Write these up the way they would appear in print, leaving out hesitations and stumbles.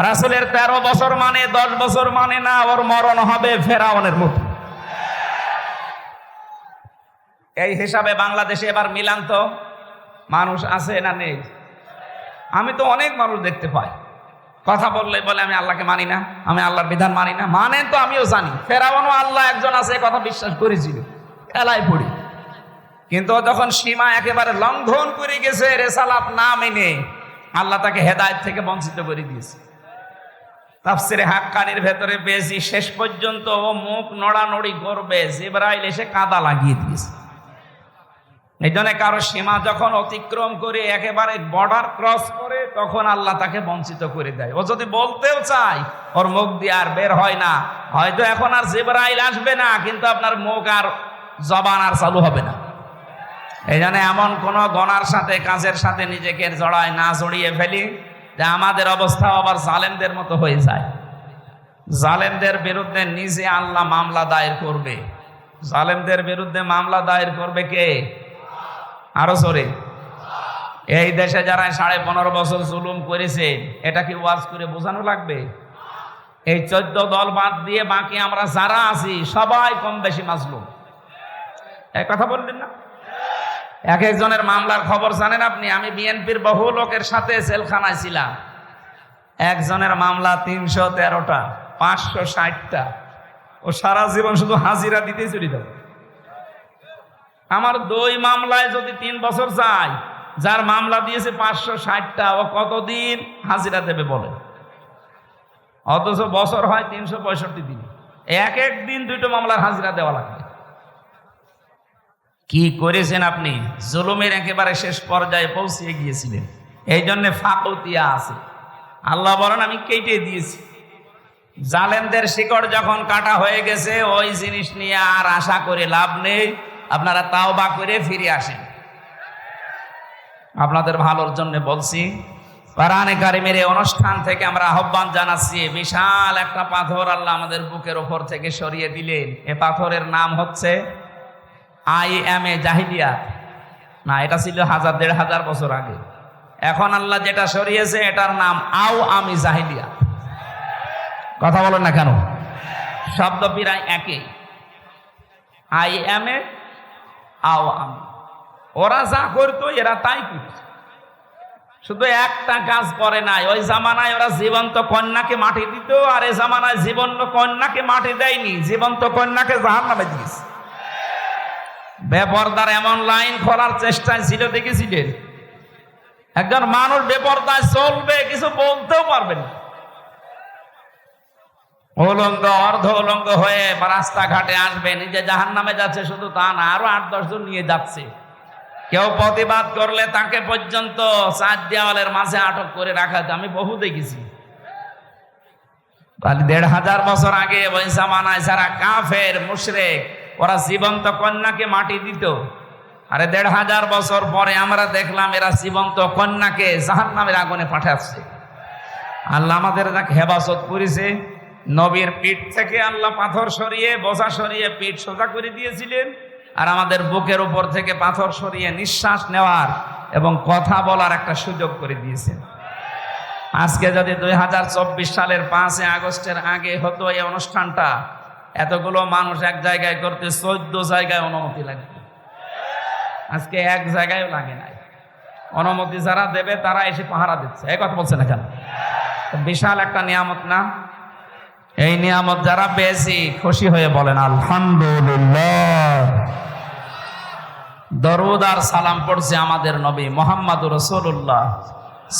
রাসূলের 13 বছর মানে 10 বছর মানে না, ওর মরণ হবে ফেরাউনের মতো। এই হিসাবে বাংলাদেশে এবার মিলান তো মানুষ আছে না নেই? আমি তো অনেক মানুষ দেখতে পাই, কথা বললে বলে আমি আল্লাহকে মানি না, আমি আল্লাহর বিধান মানি না। মানেন তো আমিও জানি ফেরাউনও আল্লাহ একজন আছে, কথা বিশ্বাস করেছিল, খেলায় পড়ি। কিন্তু যখন সীমা একেবারে লঙ্ঘন করে গেছে, রেসালাত না মেনে, আল্লাহ তাকে হেদায়েত থেকে বঞ্চিত করে দিয়েছে। তাফসিরে হাক্কানির ভেতরে পেয়েছি শেষ পর্যন্ত ও মুখ নড়ানড়ি করবে, জিবরাইল এসে কাদা লাগিয়ে দিয়েছে। এই জন্য কারো সীমা যখন অতিক্রম করে একেবারে বর্ডার ক্রস করে, তখন আল্লাহ তাকে বঞ্চিত করে দেয়। ও যদি বলতেও চায়, ওর মুখ দিয়ে আর বের হয় না। হয়তো এখন আর জিবরাইল আসবে না, কিন্তু আপনার মুখ আর জবান আর চালু হবে না। এই জন্য এমন কোন গনার সাথে কাজের সাথে নিজেকে জড়ায় না, জড়িয়ে ফেলি যে আমাদের অবস্থা আবার জালেমদের মতো হয়ে যায়। জালেমদের বিরুদ্ধে নিজে আল্লাহ মামলা দায়ের করবে। জালেমদের বিরুদ্ধে মামলা দায়ের করবে কে? আরো জোরে। এই দেশে যারা 15.5 বছর জুলুম করেছে, এটা কি ওয়াজ করে বোঝানো লাগবে? এই 14 দল বাদ দিয়ে বাকি আমরা যারা আছি সবাই কম বেশি মাজলুম। এই কথা বললেন না? এক একজনের মামলার খবর জানেন আপনি? আমি বিএনপির বহু লোকের সাথে জেলখানায় ছিলাম। একজনের মামলা 313টা, 560টা। ও সারা জীবন শুধু হাজিরা দিতেই চলে যাবে। আমার 2 মামলায় যদি 3 বছর যায়, যার মামলা দিয়েছে 560টা, ও কতদিন হাজিরা দেবে বলে? অথচ বছর হয় 365 দিন। এক এক দিন 2টো মামলার হাজিরা দেওয়া লাগবে। কি করেছেন আপনি? জুলুমের একেবারে শেষ পর্যায়ে পৌঁছে গিয়েছিলেন। এই জন্য ফাকতিয়া আছে। আল্লাহ বলেন আমি কেটে দিয়েছি। জালেমদের শিকড় যখন কাটা হয়ে গেছে, ওই জিনিস নিয়ে আর আশা করে লাভ নেই। আপনারা তাওবা করে ফিরে আসেন। আপনাদের ভালোর জন্য বলছি। কোরআনে কারিমের এই অনুষ্ঠান থেকে আমরা আহ্বান জানাচ্ছি, বিশাল একটা পাথর আল্লাহ আমাদের বুকের ওপর থেকে সরিয়ে দিলেন। এ পাথরের নাম হচ্ছে আইএমএ জাহিলিয়াত। না, এটা ছিল 1000-1500 বছর আগে। এখন আল্লাহ যেটা সরিয়েছে এটার নাম আও আমি জাহিলিয়াত। কথা বলেন না কেন? শব্দ প্রায় একই। আইএমএ, আও আমি। ওরা যা করতো এরা তাই করছে, শুধু একটা কাজ করে নাই। ওই জামানায় ওরা জীবন্ত কন্যাকে মাটি দিত, আর এই জামানায় জীবন্ত কন্যাকে মাটি দেয়নি, জীবন্ত কন্যাকে জাহান্নামে দিয়েছে। বেপরদার এমন লাইন খোলার চেষ্টায় ছিল, দেখেছিলেন? একজন মানুষ বেপরদায় চলবে, কিছু বলতেও পারবে না। উলঙ্গ, অর্ধ উলঙ্গ হয়ে রাস্তাঘাটে আসবে, নিজে জাহান্নামে যাচ্ছে। শুধু তা না, আরো 8-10 জন নিয়ে যাচ্ছে। কেউ প্রতিবাদ করলে তাকে পর্যন্ত 4 দেওয়ালের মাঝে আটক করে রাখা। আমি বহু দেখেছি। 1500 বছর আগে ওই জামানায় যারা কাফের মুশরিক, ওরা জীবন্ত কন্যাকে মাটি দিত। আরে 1500 বছর পরে আমরা দেখলাম এরা জীবন্ত কন্যাকে জাহান্নামের আগুনে পাঠাচ্ছে। আল্লাহ আমাদের হেফাজত করেছে। নবীর পিঠ থেকে আল্লাহ পাথর সরিয়ে, বোঝা সরিয়ে পিঠ সোজা করে দিয়েছিলেন, আর আমাদের বুকের উপর থেকে পাথর সরিয়ে নিঃশ্বাস নেওয়ার এবং কথা বলার একটা সুযোগ করে দিয়েছেন। আজকে যদি 2024 সালের 5 আগস্টের আগে হতো এই অনুষ্ঠানটা, এতগুলো মানুষ এক জায়গায় করতে 14 জায়গায় অনুমতি লাগবে। আজকে এক জায়গায়ও লাগে নাই। অনুমতি যারা দেবে তারা এসে পাহারা দিচ্ছে। এই কথা বলছে না কেন? বিশাল একটা নিয়ামত না? এই নিয়ামত যারা পেয়েছি খুশি হয়ে বলেন আলহামদুলিল্লাহ। দরুদ আর সালাম পড়ছে আমাদের নবী মুহাম্মদুর রাসূলুল্লাহ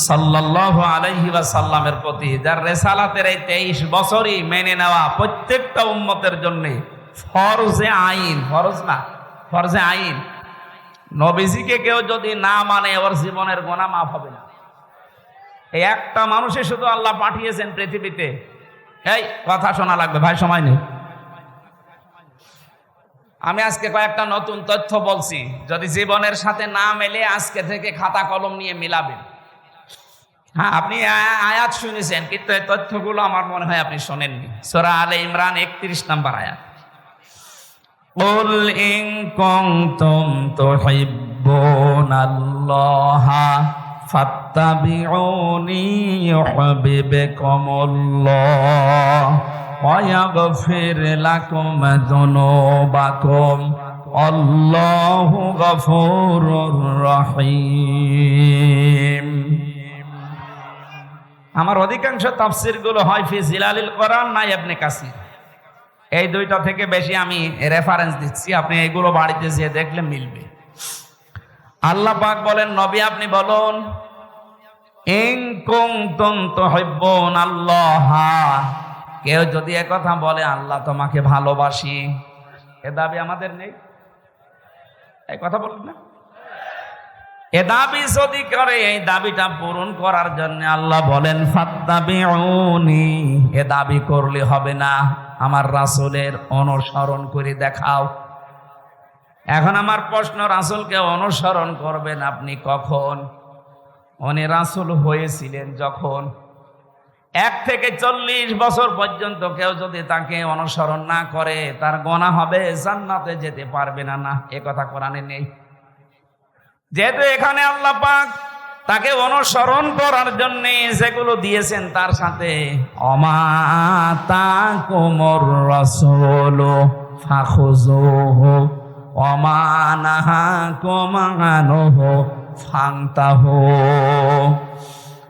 সাল্লাল্লাহু আলাইহি ওয়াসাল্লামের প্রতি, যার রিসালাতের এই 23 বছরই মেনে নেওয়া প্রত্যেকটা উম্মতের জন্য ফরজে আইন। ফরজ না, ফরজে আইন। নবীজিকে কেউ যদি না মানে, ওর জীবনের গুনাহ মাফ হবে না। এই একটা মানুষই শুধু আল্লাহ পাঠিয়েছেন পৃথিবীতে। এই কথা শোনা লাগবে ভাই, সময় নেই। আমি আজকে কয়েকটা নতুন তথ্য বলছি, যদি জীবনের সাথে না মেলে আজকে থেকে খাতা কলম নিয়ে মিলাবেন। হ্যাঁ, আপনি আয়াত শুনেছেন, কিন্তু এই তথ্যগুলো আমার মনে হয় আপনি শোনেননি। সূরা আলে ইমরান 31 নম্বর আয়াত। কুল ইন কুনতুম তুহিব্বুনাল্লাহা ফাত্তাবিউনি ইউহিব্বুকুমুল্লাহ ওয়া ইয়াগফির লাকুম যুনুবাকুম আল্লাহু গফুরুর রহিম। আমার অধিকাংশ তাফসীরগুলো হয় ফি জিলালিল কোরআন না ইবনে কাসির, এই দুইটা থেকে বেশি আমি রেফারেন্স দিচ্ছি, আপনি এগুলো বাড়িতে যেয়ে দেখলে মিলবে। আল্লাহ পাক বলেন, নবী আপনি বলুন, ইন কুনতুম তুহিব্বুন আল্লাহ, কেউ যদি একথা বলে আল্লাহ তোমাকে ভালোবাসি, এ দাবি আমাদের নেই, এই কথা বলুন না। এ দাবি যদি করে, এই দাবিটা পূরণ করার জন্য আল্লাহ বলেন ফাত্তাবিউনি, এ দাবি করলে হবে না, আমার রাসূলের অনুসরণ করে দেখাও। এখন আমার প্রশ্ন, রাসূলকে অনুসরণ করবেন আপনি কখন? উনি রাসূল হয়েছিলেন যখন। 1 থেকে 40 বছর পর্যন্ত কেউ যদি তাকে অনুসরণ না করে তার গুনাহ হবে, জান্নাতে যেতে পারবে না। না, এ কথা কোরআনে নেই। যেহেতু এখানে আল্লাহ পাক তাকে অনুসরণ করার জন্য যেগুলো দিয়েছেন তার সাথে ওমা তাকুমুর রাসূলু ফাখুযুহু ওমা নাহাকুম আনহু ফান্তাহু,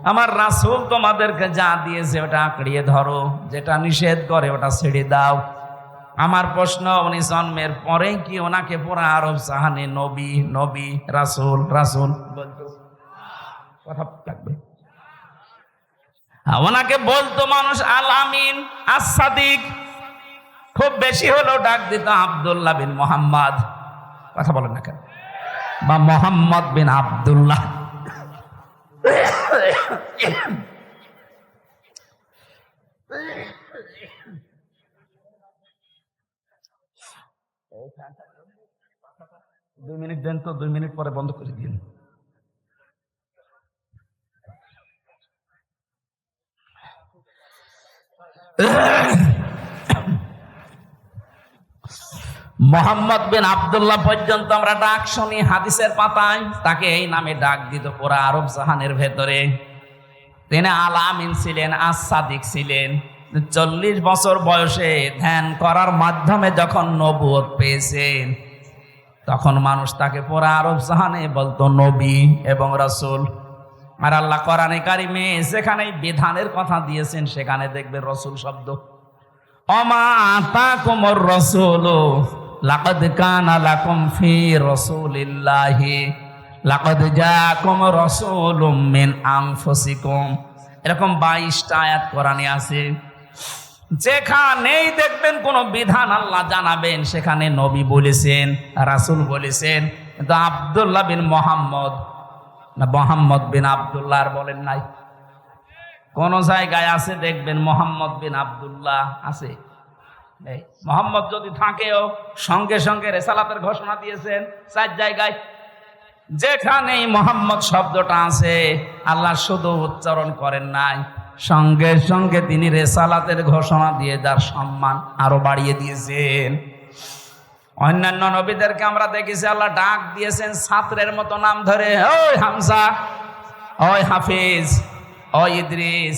আমার রাসূল তোমাদেরকে যা দিয়েছে ওটা আঁকড়িয়ে ধরো, যেটা নিষেধ করে ওটা ছেড়ে দাও। আমার প্রশ্ন, উনি জন্মের পরে কি ওনাকে পুরা আরব জাহানে নবী নবী রাসূল রাসূল বলতো? কথা লাগবে। ওনাকে বলতো মানুষ আল আমিন, আস সাদিক, খুব বেশি হলো ডাক দিত আব্দুল্লাহ বিন মুহাম্মদ, কথা বলেন না কেন, বা মোহাম্মদ বিন আব্দুল্লাহ। দুই মিনিট দেন তো, 2 মিনিট পরে বন্ধ করে দিন। মোহাম্মদ বিন আব্দুল্লাহ পর্যন্ত আমরা ডাক শুনি হাদিসের পাতায়, তাকে এই নামে ডাক দিত পুরা আরব জাহানের ভেতরে। তিনি আল আমিন ছিলেন, আস সাদিক ছিলেন। 40 বছর বয়সে ধ্যান করার মাধ্যমে যখন নবুয়ত পেয়েছেন, তখন মানুষ তাকে পুরা আরব জাহানে বলতো নবী এবং রাসূল। আর আল্লাহ কোরআনে কারিমে যেখানে বিধানের কথা দিয়েছেন সেখানে দেখবে রাসূল শব্দ। ওমা আতাকুমুর রাসূলু লাকাদ কানা লাকুম ফি রাসূলিল্লাহি লাকাদ জাআকুম রাসূলুম মিন আনফুসিকুম, এরকম 22টা আয়াত কোরআনে আছে। যেখানেই দেখবেন কোন বিধান আল্লাহ জানাবেন সেখানে নবী বলেছেন, রাসূল বলেছেন, কিন্তু আব্দুল্লাহ বিন মুহাম্মদ না মোহাম্মদ বিন আব্দুল্লাহ আর বলেন নাই। কোন জায়গায় আছে দেখবেন মোহাম্মদ বিন আব্দুল্লাহ আছে? নেই। মোহাম্মদ যদি থাকেও সঙ্গে সঙ্গে রেসালাতের ঘোষণা দিয়েছেন 4 জায়গায়। যেখানেই মোহাম্মদ শব্দটা আছে আল্লাহ শুধু উচ্চারণ করেন নাই, সঙ্গে সঙ্গে তিনি রেসালাতের ঘোষণা দিয়ে যার সম্মান আরো বাড়িয়ে দিয়েছেন। অন্যান্য নবীদেরকে আমরা দেখেছি আল্লাহ ডাক দিয়েছেন ছাত্রের মতো নাম ধরে, ওই হামজা, ওই হাফিজ, ওই ইদ্রিস,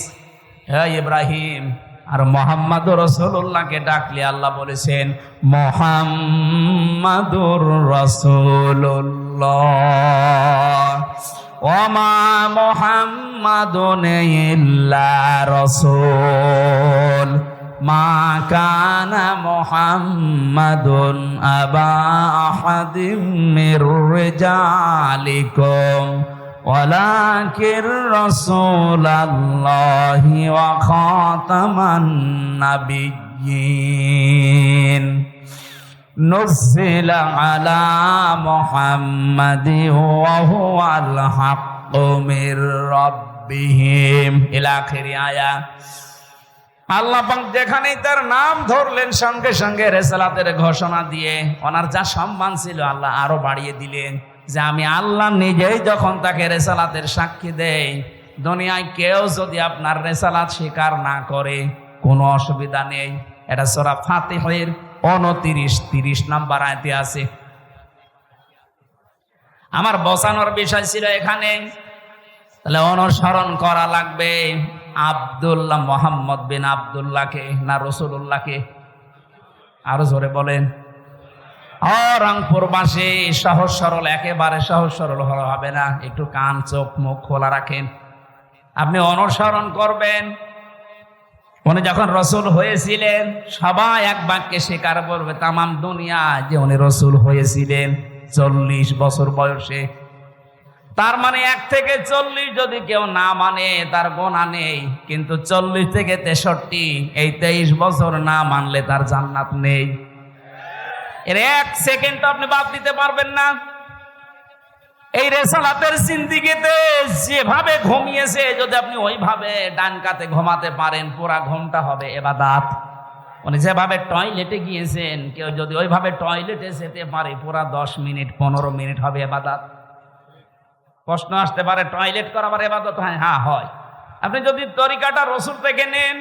ওই ইব্রাহিম। আর মুহাম্মাদুর রাসূলুল্লাহকে ডাকলে আল্লাহ বলেছেন মুহাম্মাদুর রাসূলুল্লাহ ওমা মুহাম্মাদুন ইল্লা রাসূল মা কানা মুহাম্মাদুন আবা আহাদিম মির রিজালিকুম ওয়ালাকিন রাসূলুল্লাহি ওয়া খাতামান নাবিয়্যিন নুজিলা আলা মুহাম্মাদি ওয়া হুয়াল হাক্কু মির রাব্বিহিম ইলা আখিরি আয়াত। আল্লাহ পাক যেখানেই তার নাম ধরলেন সঙ্গে সঙ্গে রিসালাতের ঘোষণা দিয়ে ওনার যা সম্মান ছিল আল্লাহ আরো বাড়িয়ে দিলেন। যে আমি আল্লাহ নিজেই যখন তাকে রিসালাতের সাক্ষী দেই, দুনিয়ায় কেউ যদি আপনার রিসালাত স্বীকার না করে কোনো অসুবিধা নেই। এটা সূরা ফাতিহার 29-30 নম্বর আয়াতে আছে। আমার বসানোর বিষয় ছিল এখানে তাহলে অনুসরণ করা লাগবে আব্দুল্লাহ, মোহাম্মদ বিন আব্দুল্লাহকে না রসুল্লাহকে? আরো জোরে বলেন। রংপুরবাসী সহজ সরল, একেবারে সহজ সরল হবে না, একটু কান চোখ মুখ খোলা রাখেন। আপনি অনুসরণ করবেন। উনি যখন রসুল হয়েছিলেন সবাই এক বাক্যে স্বীকার করবে তামাম দুনিয়া যে উনি রসুল হয়েছিলেন 40 বছর বয়সে। তার মানে 1 থেকে 40 যদি কেউ না মানে তার গোনা নেই, কিন্তু 40 থেকে 63 এই 23 বছর না মানলে তার জান্নাত নেই। এর 1 সেকেন্ড আপনি বাদ দিতে পারবেন না। এই রেসালাতের জিন্দেগিতে যেভাবে ঘুমিয়েছে যদি আপনি ওইভাবে ডান কাতে ঘুমাতে পারেন, পুরা ঘুমটা হবে ইবাদত। উনি যেভাবে টয়লেটে গিয়েছেন, কেউ যদি ওইভাবে টয়লেটে যেতে পারে পুরা 10 মিনিট 15 মিনিট হবে ইবাদত। প্রশ্ন আসতে পারে টয়লেট করা আবার ইবাদত হয়? হ্যাঁ হয়। আপনি যদি তরিকাটা রসুল থেকে নেন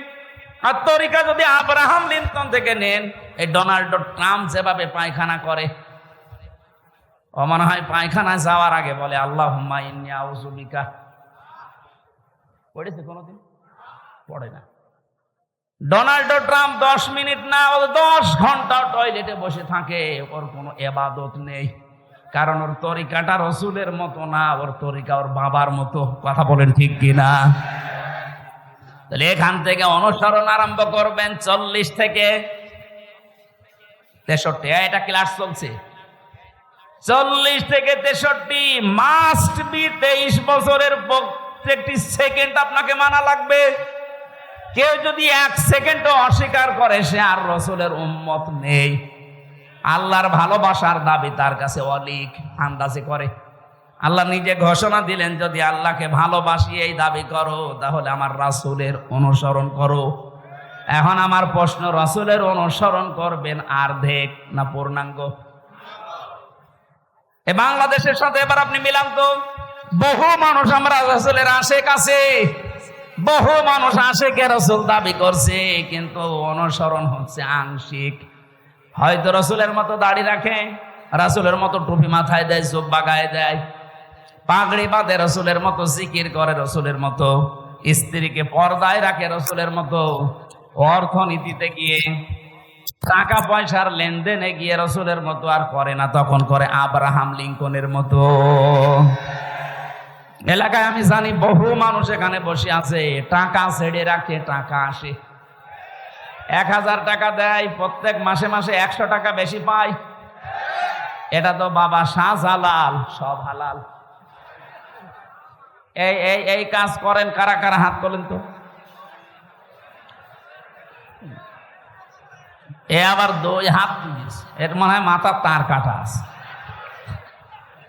আর তরিকা যদি আব্রাহাম লিঙ্কন থেকে নেন, এই ডোনাল্ড ট্রাম্প যেভাবে পায়খানা করে, ও মনে হয় পায়খানায় যাওয়ার আগে বলে আল্লাহুম্মা ইন্নী আউযু বিকা। পড়েছে কোনোদিন? পড়ে না। ডোনাল্ড ট্রাম্প 10 মিনিট না, ও 10 ঘন্টা টয়লেটে বসে থাকে, ওর কোনো ইবাদত নেই। কারণ ওর তরিকাটা রসুলের মতো না, ওর তরিকা ওর বাবার মতো। কথা বলেন ঠিক কিনা? তাহলে এখান থেকে অনুসরণ আরম্ভ করবেন 40 থেকে 63। এটা ক্লাস চলছে। 40 থেকে 63 মাস্ট বি 23 বছরের প্রত্যেকটি সেকেন্ড আপনাকে মানা লাগবে। কেউ যদি 1 সেকেন্ডও অস্বীকার করে সে আর রসুলের উম্মত নেই। আল্লাহর ভালোবাসার দাবি তার কাছে অলিক, আন্দাজে করে। আল্লাহ নিজে ঘোষণা দিলেন, যদি আল্লাহকে ভালোবাসি এই দাবি করো তাহলে আমার রাসূলের অনুসরণ করো। এখন আমার প্রশ্ন, রাসূলের অনুসরণ করবেন অর্ধেক না পূর্ণাঙ্গ? এ বাংলাদেশের সাথে এবার আপনি মিলান তো। বহু মানুষ আমরা রাসূলের আশেক আছে, বহু মানুষ আশেকে রাসূল দাবি করছে, কিন্তু অনুসরণ হচ্ছে আংশিক। হয়তো রসুলের মতো দাড়ি রাখে, রাসূলের মতো টুপি মাথায় দেয়, জুব্বা গায়ে দেয়, পাগড়ি বাঁধে রসুলের মতো, জিকির করে রসুলের মতো, স্ত্রীকে পর্দায় রাখে রসুলের মতো, অর্থনীতিতে গিয়ে টাকা পয়সার লেনদেনে গিয়ে রসুলের মতো আর করে না, তখন করে আব্রাহাম লিঙ্কনের মতো। এলাকায় আমি জানি বহু মানুষ এখানে বসে আছে, টাকা ছেড়ে রাখে, টাকা আসে, 1000 টাকা দেয়, প্রত্যেক মাসে মাসে 100 টাকা বেশি পায়। এটা তো বাবা শাহজালাল, সব হালাল। এই এই এই কাজ করেন কারা কারা? হাত তোলেন তো। এ আবার 2 হাত তুলিস, এর মনে হয় মাথার তার কাটা আছে।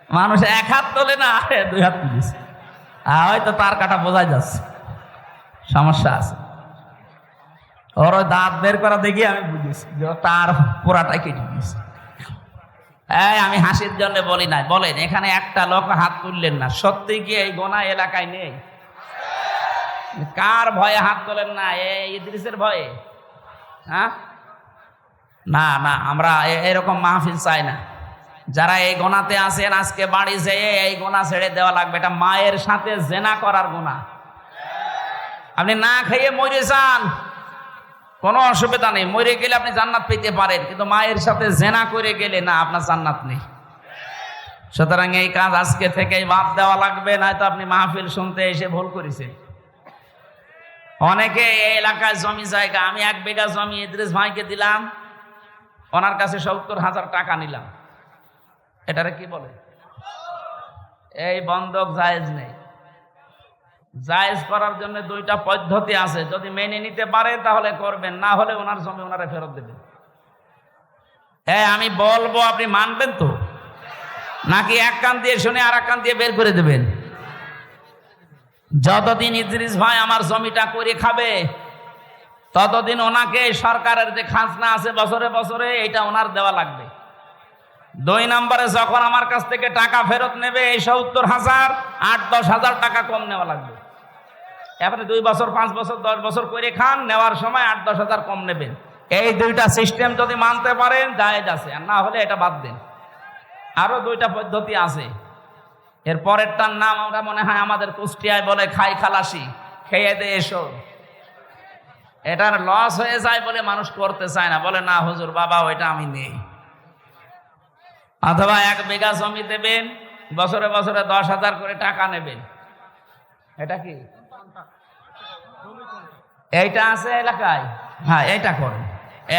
মানুষ 1 হাত তোলে না, 2 হাত তুলিস, হয়তো তার কাটা বোঝা যাচ্ছে, সমস্যা আছে। ওর দাঁত বের করা দেখি আমি বুঝেছি যে তার পুরাটাই কেটে দিয়েছে। আমি হাসির জন্য বলি না। বলেন, এখানে একটা লোক হাত তুললেন না, সত্যি কি এই গোনা এলাকায় নেই? কার ভয়ে হাত তোলেন না? এই ইদ্রিসের ভয়ে? হ্যাঁ, না না, আমরা এরকম মাহফিল চাই না। যারা এই গোনাতে আছেন আজকে বাড়ি যেয়ে এই গোনা ছেড়ে দেওয়া লাগবে। এটা মায়ের সাথে জেনা করার গোনা। আপনি না খেয়ে মরে যান, কোনো অসুবিধা নেই, মরে গেলে আপনি জান্নাত পেতে পারেন, কিন্তু মায়ের সাথে জেনা করে গেলে না, আপনার জান্নাত নেই। সুতরাং এই কাজ আজকে থেকেই বাদ দেওয়া লাগবে, নয়তো আপনি মাহফিল শুনতে এসে ভুল করেছেন। অনেকে এই এলাকায় জমি জায়গা, আমি 1 বিঘা জমি ইদ্রিস ভাইকে দিলাম, ওনার কাছে 70,000 টাকা নিলাম। এটারে কি বলে? এই বন্ধক জায়েজ নেই। জায়েজ করার জন্য 2টা পদ্ধতি আছে, যদি মেনে নিতে পারে তাহলে করবেন, না হলে ওনার জমি ওনারে ফেরত দেবেন। আমি বলবো, আপনি মানবেন তো, নাকি এক কান দিয়ে শুনে আর এক কান দিয়ে বের করে দেবেন? যতদিন ইদ্রিস ভাই আমার জমিটা করে খাবে ততদিন ওনাকে সরকারের যে খাজনা আছে বছরে বছরে, এটা ওনার দেওয়া লাগবে। 2 নম্বরে যখন আমার কাছ থেকে টাকা ফেরত নেবে, এই 70,000 8-10 হাজার টাকা কম নেওয়া লাগবে। এবারে 2 বছর 5 বছর 10 বছর করে খান, নেওয়ার সময় 8-10 হাজার কম নেবেন। এই 2টা সিস্টেম যদি মানতে পারেন জায়েজ আছে, আর না হলে এটা বাদ দেন। আরো 2টা পদ্ধতি আছে। এর পরেরটার নাম আমরা মনে হয় আমাদের কুষ্টিয়ায় বলে খাই খালাসি, খেয়ে দে এসো। এটার লস হয়ে যায় বলে মানুষ করতে চায় না, বলে না হুজুর বাবা ওইটা আমি নেই। অথবা 1 বিঘা জমি দেবেন, বছরে বছরে 10,000 করে টাকা নেবেন। এটা কি এইটা আছে এলাকায়? হ্যাঁ, এইটা করেন।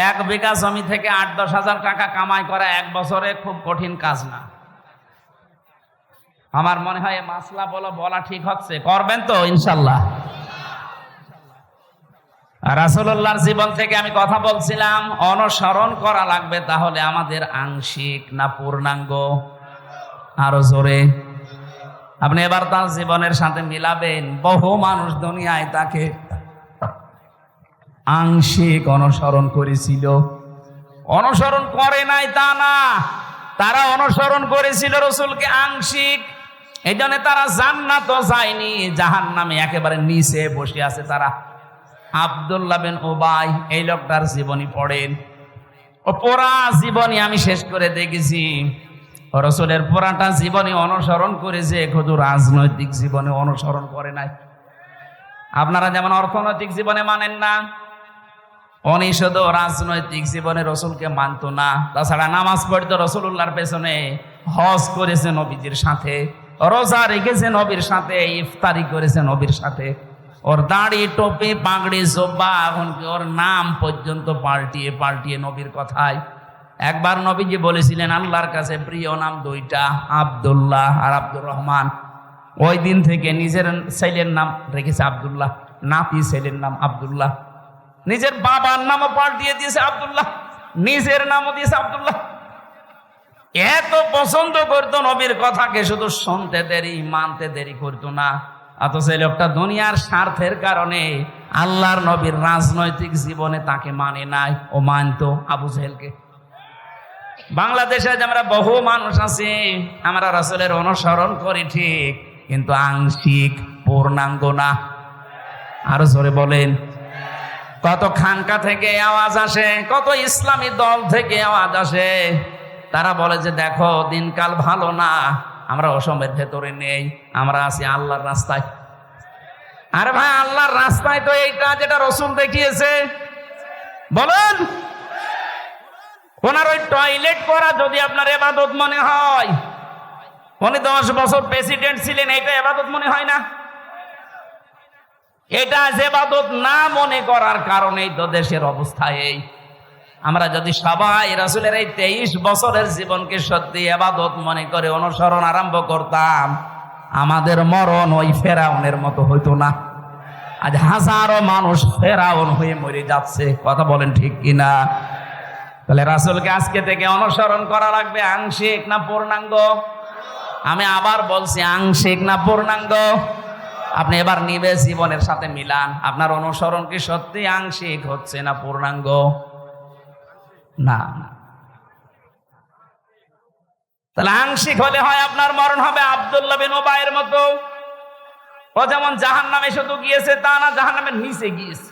1 বিঘা জমি থেকে 8-10 হাজার টাকা কামাই করা 1 বছরে খুব কঠিন কাজ না। আমার মনে হয় মাসলা বলা ঠিক হচ্ছে, করবেন তো ইনশাল্লাহ। রাসূলুল্লাহর জীবন থেকে আমি কথা বলছিলাম, অনুসরণ করা লাগবে তাহলে আমাদের আংশিক না পূর্ণাঙ্গ? আরো জোরে। আপনি এবার তার জীবনের সাথে মিলাবেন, বহু মানুষ দুনিয়ায় তাকে আংশিক অনুসরণ করেছিল, অনুসরণ করে নাই তা না, তারা অনুসরণ করেছিল রাসূলকে আংশিক। এই জন্য তারা জান্নাতও যায়নি, জাহান্নামে একেবারে নিচে বসে আছে তারা। আব্দুল্লাহ বিন উবাই, এই লোকটার জীবনী পড়েন, ও পুরা জীবনী আমি শেষ করে দেখেছি। রাসূলের পুরাটা জীবনী অনুসরণ করেছে, শুধু রাজনৈতিক জীবনে অনুসরণ করে নাই। আপনারা যেমন অর্থনৈতিক জীবনে মানেন না, উনি শুধু রাজনৈতিক জীবনে রাসূলকে মানত না। তাছাড়া নামাজ পড়তো রাসূলুল্লাহর পেছনে, হজ করেছে নবীজির সাথে, রোজা রেখেছে নবীর সাথে, ইফতারি করেছে নবীর সাথে। ওর দাড়ি টুপি পাগড়ি জোব্বা, এমনকি ওর নাম পর্যন্ত পাল্টিয়ে পাল্টিয়ে নবীর কথায়। একবার নবীজি বলেছিলেন আল্লাহর কাছে প্রিয় নাম 2টা, আব্দুল্লাহ আর আব্দুর রহমান। ওই দিন থেকে নিজের ছেলের নাম রেখেছে আব্দুল্লাহ, নাতি ছেলের নাম আব্দুল্লাহ, নিজের বাবার নামও পাল্টিয়ে দিয়েছে আব্দুল্লাহ, নিজের নামও দিয়েছে আব্দুল্লাহ। এত পছন্দ করতো নবীর কথাকে, শুধু শুনতে দেরি মানতে দেরি করতো না। অথচ এই লোকটা দুনিয়ার স্বার্থের কারণে আল্লাহর নবীর রাজনৈতিক জীবনে তাকে মানে নাই, ও মানতো আবু জেহেলকে। বাংলাদেশে আমরা বহু মানুষ আছি, আমরা রাসূলের অনুসরণ করি ঠিক, কিন্তু আংশিক, পূর্ণাঙ্গ না। আরো জোরে বলেন। কত খানকা থেকে আওয়াজ আসে, কত ইসলামী দল থেকে আওয়াজ আসে, তারা বলে যে দেখো দিনকাল ভালো না, আমরা অসমের ভেতরে নেই, আমরা আছি আল্লাহর রাস্তায়। আরে ভাই, আল্লাহর রাস্তায় তো এইটা যেটা রাসূল দেখিয়েছে, বলেন। ওনার ওই টয়লেট করা যদি আপনার ইবাদত মনে হয়, উনি 10 বছর প্রেসিডেন্ট ছিলেন, এটা ইবাদত মনে হয় না? এটা ইবাদত না মনে করার কারণেই তো দেশের অবস্থা এই। আমরা যদি সবাই রাসূলের এই 23 বছরের জীবনকে সত্যি ইবাদত মনে করে অনুসরণ আরম্ভ করতাম, আমাদের মরণ ওই ফেরাউনের মতো হইতো না। আজ হাজারো মানুষ ফেরাউন হয়ে মরে যাচ্ছে, কথা বলেন ঠিক কিনা? তাহলে রাসূলকে আজকে থেকে অনুসরণ করা লাগবে, আংশিক না পূর্ণাঙ্গ? আমি আবার বলছি, আংশিক না পূর্ণাঙ্গ? আপনি এবার নিবে জীবনের সাথে মিলান, আপনার অনুসরণ কি সত্যি আংশিক হচ্ছে না পূর্ণাঙ্গ? না। তাহলে আংশিক হলে হয় আপনার মরণ হবে আব্দুল্লাহ বিন উবাইয়ের মতো। ও যেমন জাহান্নামে শুধু গিয়েছে তা না, জাহান্নামের নিচে গিয়েছে।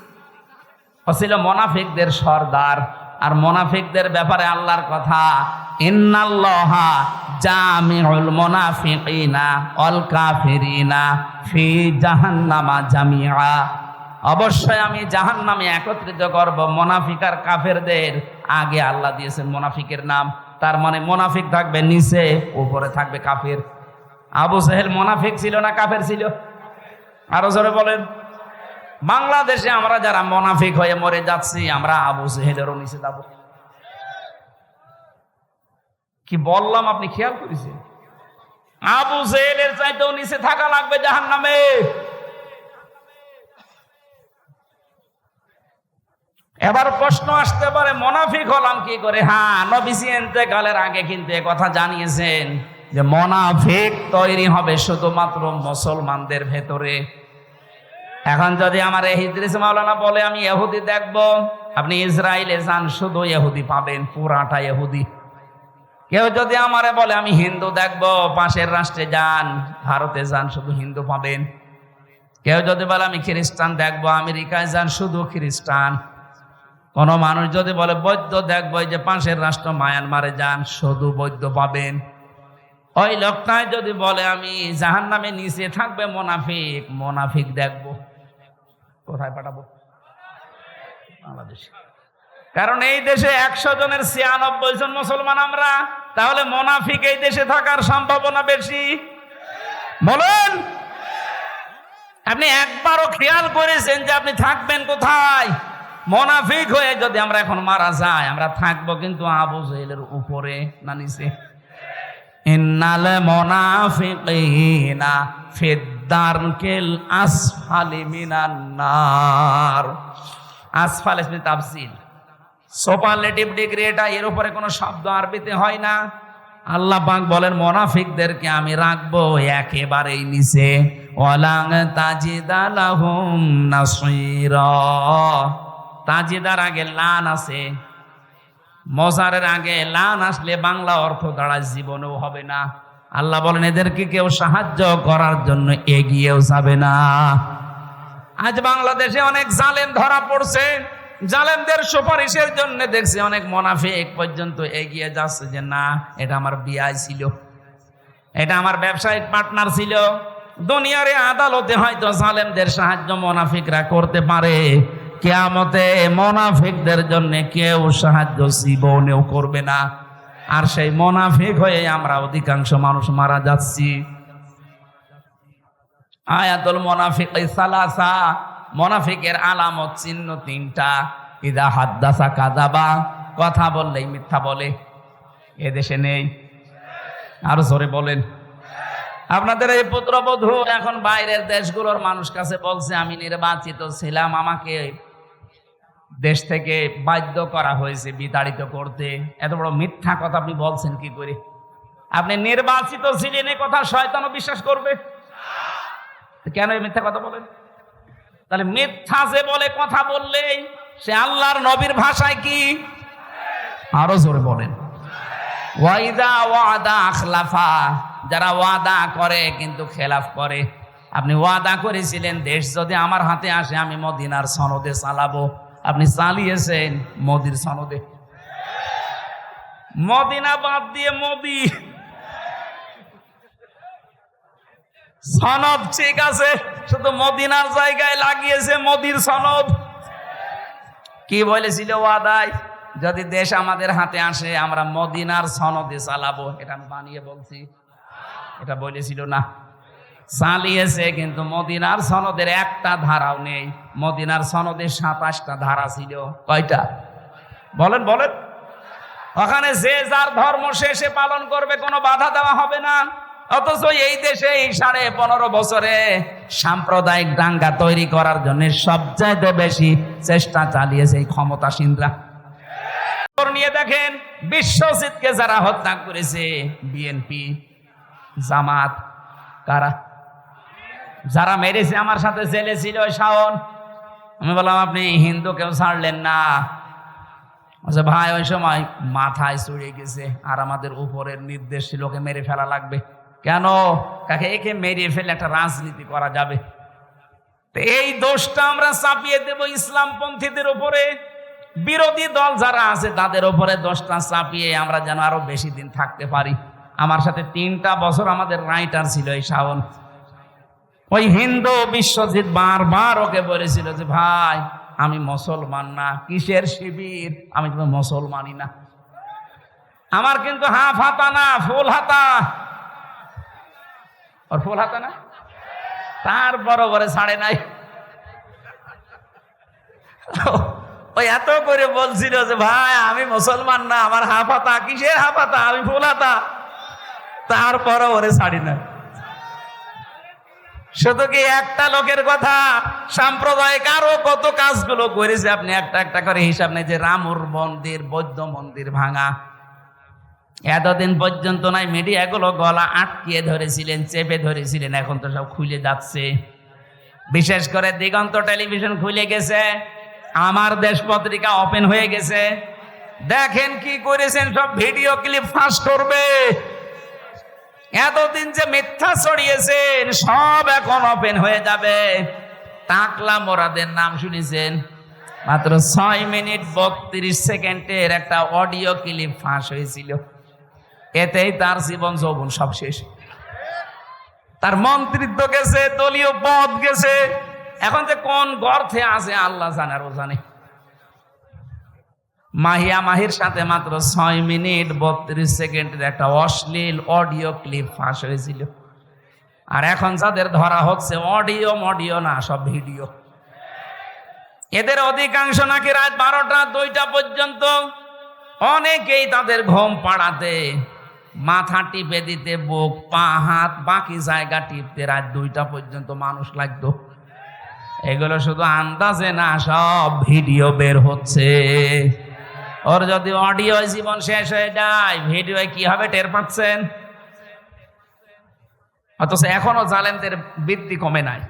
ও ছিল মুনাফিকদের সর্দার। আর মুনাফিকদের ব্যাপারে আল্লাহর কথা, ইন্নাল্লাহা জামিউল মুনাফিকিনা ওয়াল কাফিরিনা ফি জাহান্নামা জামিআ। অবশ্যই আমি জাহান্নামে একত্রিত করব মুনাফিক আর কাফেরদের। আগে আল্লাহ দিয়েছেন মুনাফিকের নাম, তার মানে মুনাফিক থাকবে নিচে, উপরে থাকবে কাফের। আবু জেহেল মুনাফিক ছিল না কাফের ছিল? আরো জোরে বলেন। বাংলাদেশে আমরা যারা মুনাফিক হয়ে মরে যাচ্ছি, আমরা আবু জেহেলেরও নিচে যাব। কি বললাম আপনি খেয়াল করেছেন? আবু জেহেলের চাইতেও নিচে থাকা লাগবে জাহান্নামে। এবার প্রশ্ন আসতে পারে, মুনাফিক হলাম কি করে? হ্যাঁ, নবীজি ইন্তেকালের আগে কিন্তু এ কথা জানিয়েছেন যে মুনাফিক তৈরি হবে শুধুমাত্র মুসলমানদের ভেতরে। এখন যদি আমার ইদ্রিস মাওলানা বলে আমি ইহুদি দেখব, আপনি ইসরায়েলে যান, শুধু ইহুদি পাবেন, পুরাটা ইহুদি। কেউ যদি আমারে বলে আমি হিন্দু দেখব, পাশের রাষ্ট্রে যান, ভারতে যান, শুধু হিন্দু পাবেন। কেউ যদি বলে আমি খ্রিস্টান দেখব, আমেরিকায় যান, শুধু খ্রিস্টান। কোন মানুষ যদি বলে বৌদ্ধ দেখবো, এই যে পাশের রাষ্ট্র মায়ানমারে যান, শুধু বৌদ্ধ পাবেন। ওই লোকটাই যদি বলে আমি জাহান্নামে নিচে থাকবে মুনাফিক, মুনাফিক দেখবো কোথায় পাঠাবো? বাংলাদেশে। কারণ এই দেশে 100 জনের 96 জন মুসলমান আমরা, তাহলে মুনাফিক এই দেশে থাকার সম্ভাবনা বেশি। বলেন, আপনি একবারও খেয়াল করেছেন যে আপনি থাকবেন কোথায়? মুনাফিক হয়ে যদি আমরা এখন মারা যাই, আমরা থাকবো কিন্তু আবু জেহেলের উপরে না নিচে? ইন্নাল মুনাফিকিনা ফিদ-দারকিল আসফালি মিনান নার। আসফাল ইসমি তাফসীল, সুপারলেটিভ ডিগ্রি এটা, এর উপরে কোনো শব্দ আরবিতে হয় না। আল্লাহ পাক বলেন মুনাফিকদেরকে আমি রাখবো একেবারেই নিচে। ওয়ালাং তাজিদা লাহুম নাসীরা। তাজিদার আগে লান আছে, মজারের আগে লান আসলে বাংলা অর্থ দাঁড়ায় জীবনেও হবে না। আল্লাহ বলেন এদেরকে কেউ সাহায্য করার জন্য এগিয়েও যাবে না। আজ বাংলাদেশে অনেক জালেম ধরা পড়ছে, জালেমদের সুপারিশের জন্য দেখছি অনেক মুনাফিক পর্যন্ত এগিয়ে যাচ্ছে যে না, এটা আমার বিআই ছিল, এটা আমার ব্যবসায়িক পার্টনার ছিল। দুনিয়ার আদালতে হয়তো জালেমদের সাহায্য মুনাফিকরা করতে পারে, কিয়ামতে মুনাফিকদের জন্য কেউ সাহায্য জীবনেও করবে না। আর সেই মুনাফিক হয়ে আমরা অধিকাংশ মানুষ মারা যাচ্ছি। আয়াতুল মুনাফিক সালাসা, মুনাফিকের আলামত চিহ্ন 3টা। ইদা হাদ্দাসা কাযাবা, কথা বললেই মিথ্যা বলে। এদেশে নেই? আরো জোরে বলেন। আপনাদের এই পুত্রবধূ এখন বাইরের দেশগুলোর মানুষ কাছে বলছে আমি নির্বাচিত ছিলাম, আমাকে দেশ থেকে বাধ্য করা হয়েছে বিতাড়িত করতে। এত বড় মিথ্যা কথা আপনি বলছেন কি করে? আপনি নির্বাচিত ছিলেন, এই কথা শয়তানও বিশ্বাস করবে? কেন এই মিথ্যা কথা বলেন? তাহলে মিথ্যা যে বলে কথা বললেই সে আল্লাহর নবীর ভাষায় কি? আরো জোরে বলেন। ওয়াইদা ওয়াদা আখলাফা, যারা ওয়াদা করে কিন্তু খেলাফ করে। আপনি ওয়াদা করেছিলেন দেশ যদি আমার হাতে আসে আমি মদিনার সনদে চালাবো, আপনি চালিয়েছেন মোদির সনদে। মদিনা বাদ দিয়ে মোদি সনদ ঠিক আছে, শুধু মদিনার জায়গায় লাগিয়েছে মোদির সনদ। কি বলেছিল ওয়াদায়? যদি দেশ আমাদের হাতে আসে আমরা মদিনার সনদে চালাবো। এটা আমি বানিয়ে বলছি? এটা বলেছিল না? চালিয়েছে, কিন্তু মদিনার সনদের একটা ধারাও নেই। মদিনার সনদে 27টা ধারা ছিল। কয়টা? বলেন বলেন। ওখানে যে যার ধর্ম সে পালন করবে, কোনো বাধা দেওয়া হবে না। অথচ এই দেশে এই 15.5 বছরে সাম্প্রদায়িক দাঙ্গা তৈরি করার জন্য সবচাইতে বেশি চেষ্টা চালিয়েছে এই ক্ষমতাসীনরা। নিয়ে দেখেন, বিশ্বজিৎকে যারা হত্যা করেছে বিএনপি, জামাত, কারা? যারা মেরেছে আমার সাথে জেলে ছিল ওই শাওন। আমি বললাম আপনি হিন্দু কেউ ছাড়লেন না? আচ্ছা ভাই, ওই সময় মাথায় চড়ে গেছে আর আমাদের উপরের নির্দেশ ছিল ওকে মেরে ফেলা লাগবে। কেন? কাকে একে মেরে ফেলে একটা রাজনীতি করা যাবে। এই দোষটা আমরা চাপিয়ে দেব ইসলামপন্থীদের উপরে। বিরোধী দল যারা আছে তাদের উপরে দোষটা চাপিয়ে আমরা যেন আরো বেশি দিন থাকতে পারি। আমার সাথে 3টা বছর আমাদের রাইটার ছিল এই শাওন। ওই হিন্দু বিশ্বজিৎ বারবার ওকে বলেছিল যে ভাই আমি মুসলমান না। কিসের শিবির? আমি তো মুসলমানই না। আমার কিন্তু হাফ হাতা না, ফুল হাতা। ওর ফুল হাতা না, তারপরও করে ছাড়ে নাই। ওই এত করে বলছিল যে ভাই আমি মুসলমান না, আমার হাফ হাতা। কিসের হাফ হাতা? আমি ফুল হাতা। তারপরও ওরে ছাড়ি না। শুধু কি একটা লোকের কথা? সাম্প্রদায়িক আরো কত কাজগুলো করেছে আপনি একটা একটা করে হিসাব নেই। যে রামুর মন্দির, বৌদ্ধ মন্দির ভাঙা, এতদিন পর্যন্ত নাই মিডিয়াগুলো গলা আটকিয়ে ধরেছিলেন, চেপে ধরেছিলেন, এখন তো সব খুলে যাচ্ছে। বিশেষ করে দিগন্ত টেলিভিশন খুলে গেছে, আমার দেশ পত্রিকা ওপেন হয়ে গেছে। দেখেন কি করেছেন, সব ভিডিও ক্লিপ ফাঁস করবে। এতদিন যে মিথ্যা ছড়িয়েছেন সব এখন ওপেন হয়ে যাবে। টাকলা মোরাদের নাম শুনেছেন? মাত্র 6 মিনিট 32 সেকেন্ডের একটা অডিও ক্লিপ ফাঁস হয়েছিল। এতেই তার জীবন যৌবন সব শেষ। তার মন্ত্রিত্ব গেছে, দলীয় পদ গেছে, এখন যে কোন গর্থে আছে আল্লাহ জানে আর ও জানে। মাহিয়া মাহির সাথে মাত্র 6 মিনিট 32 সেকেন্ডের একটা অশ্লীল অডিও ক্লিপ ফাঁস হয়েছিল। আর এখন যাদের ধরা হচ্ছে অডিও না, সব ভিডিও। এদের অধিকাংশ নাকি রাত 12টা 2টা পর্যন্ত, অনেকেই তাদের ঘুম পাড়াতে মাথা টিপে দিতে, বুক পা হাত বাকি জায়গা টিপতে রাত 2টা পর্যন্ত মানুষ লাগতো। এগুলো শুধু আন্দাজে না, সব ভিডিও বের হচ্ছে। ওর যদি অডিও জীবন শেষ হয়ে যায়, ভিডিও কি হবে টের পাচ্ছেন? অথচ এখনো জালেমদের বৃদ্ধি কমে নাই।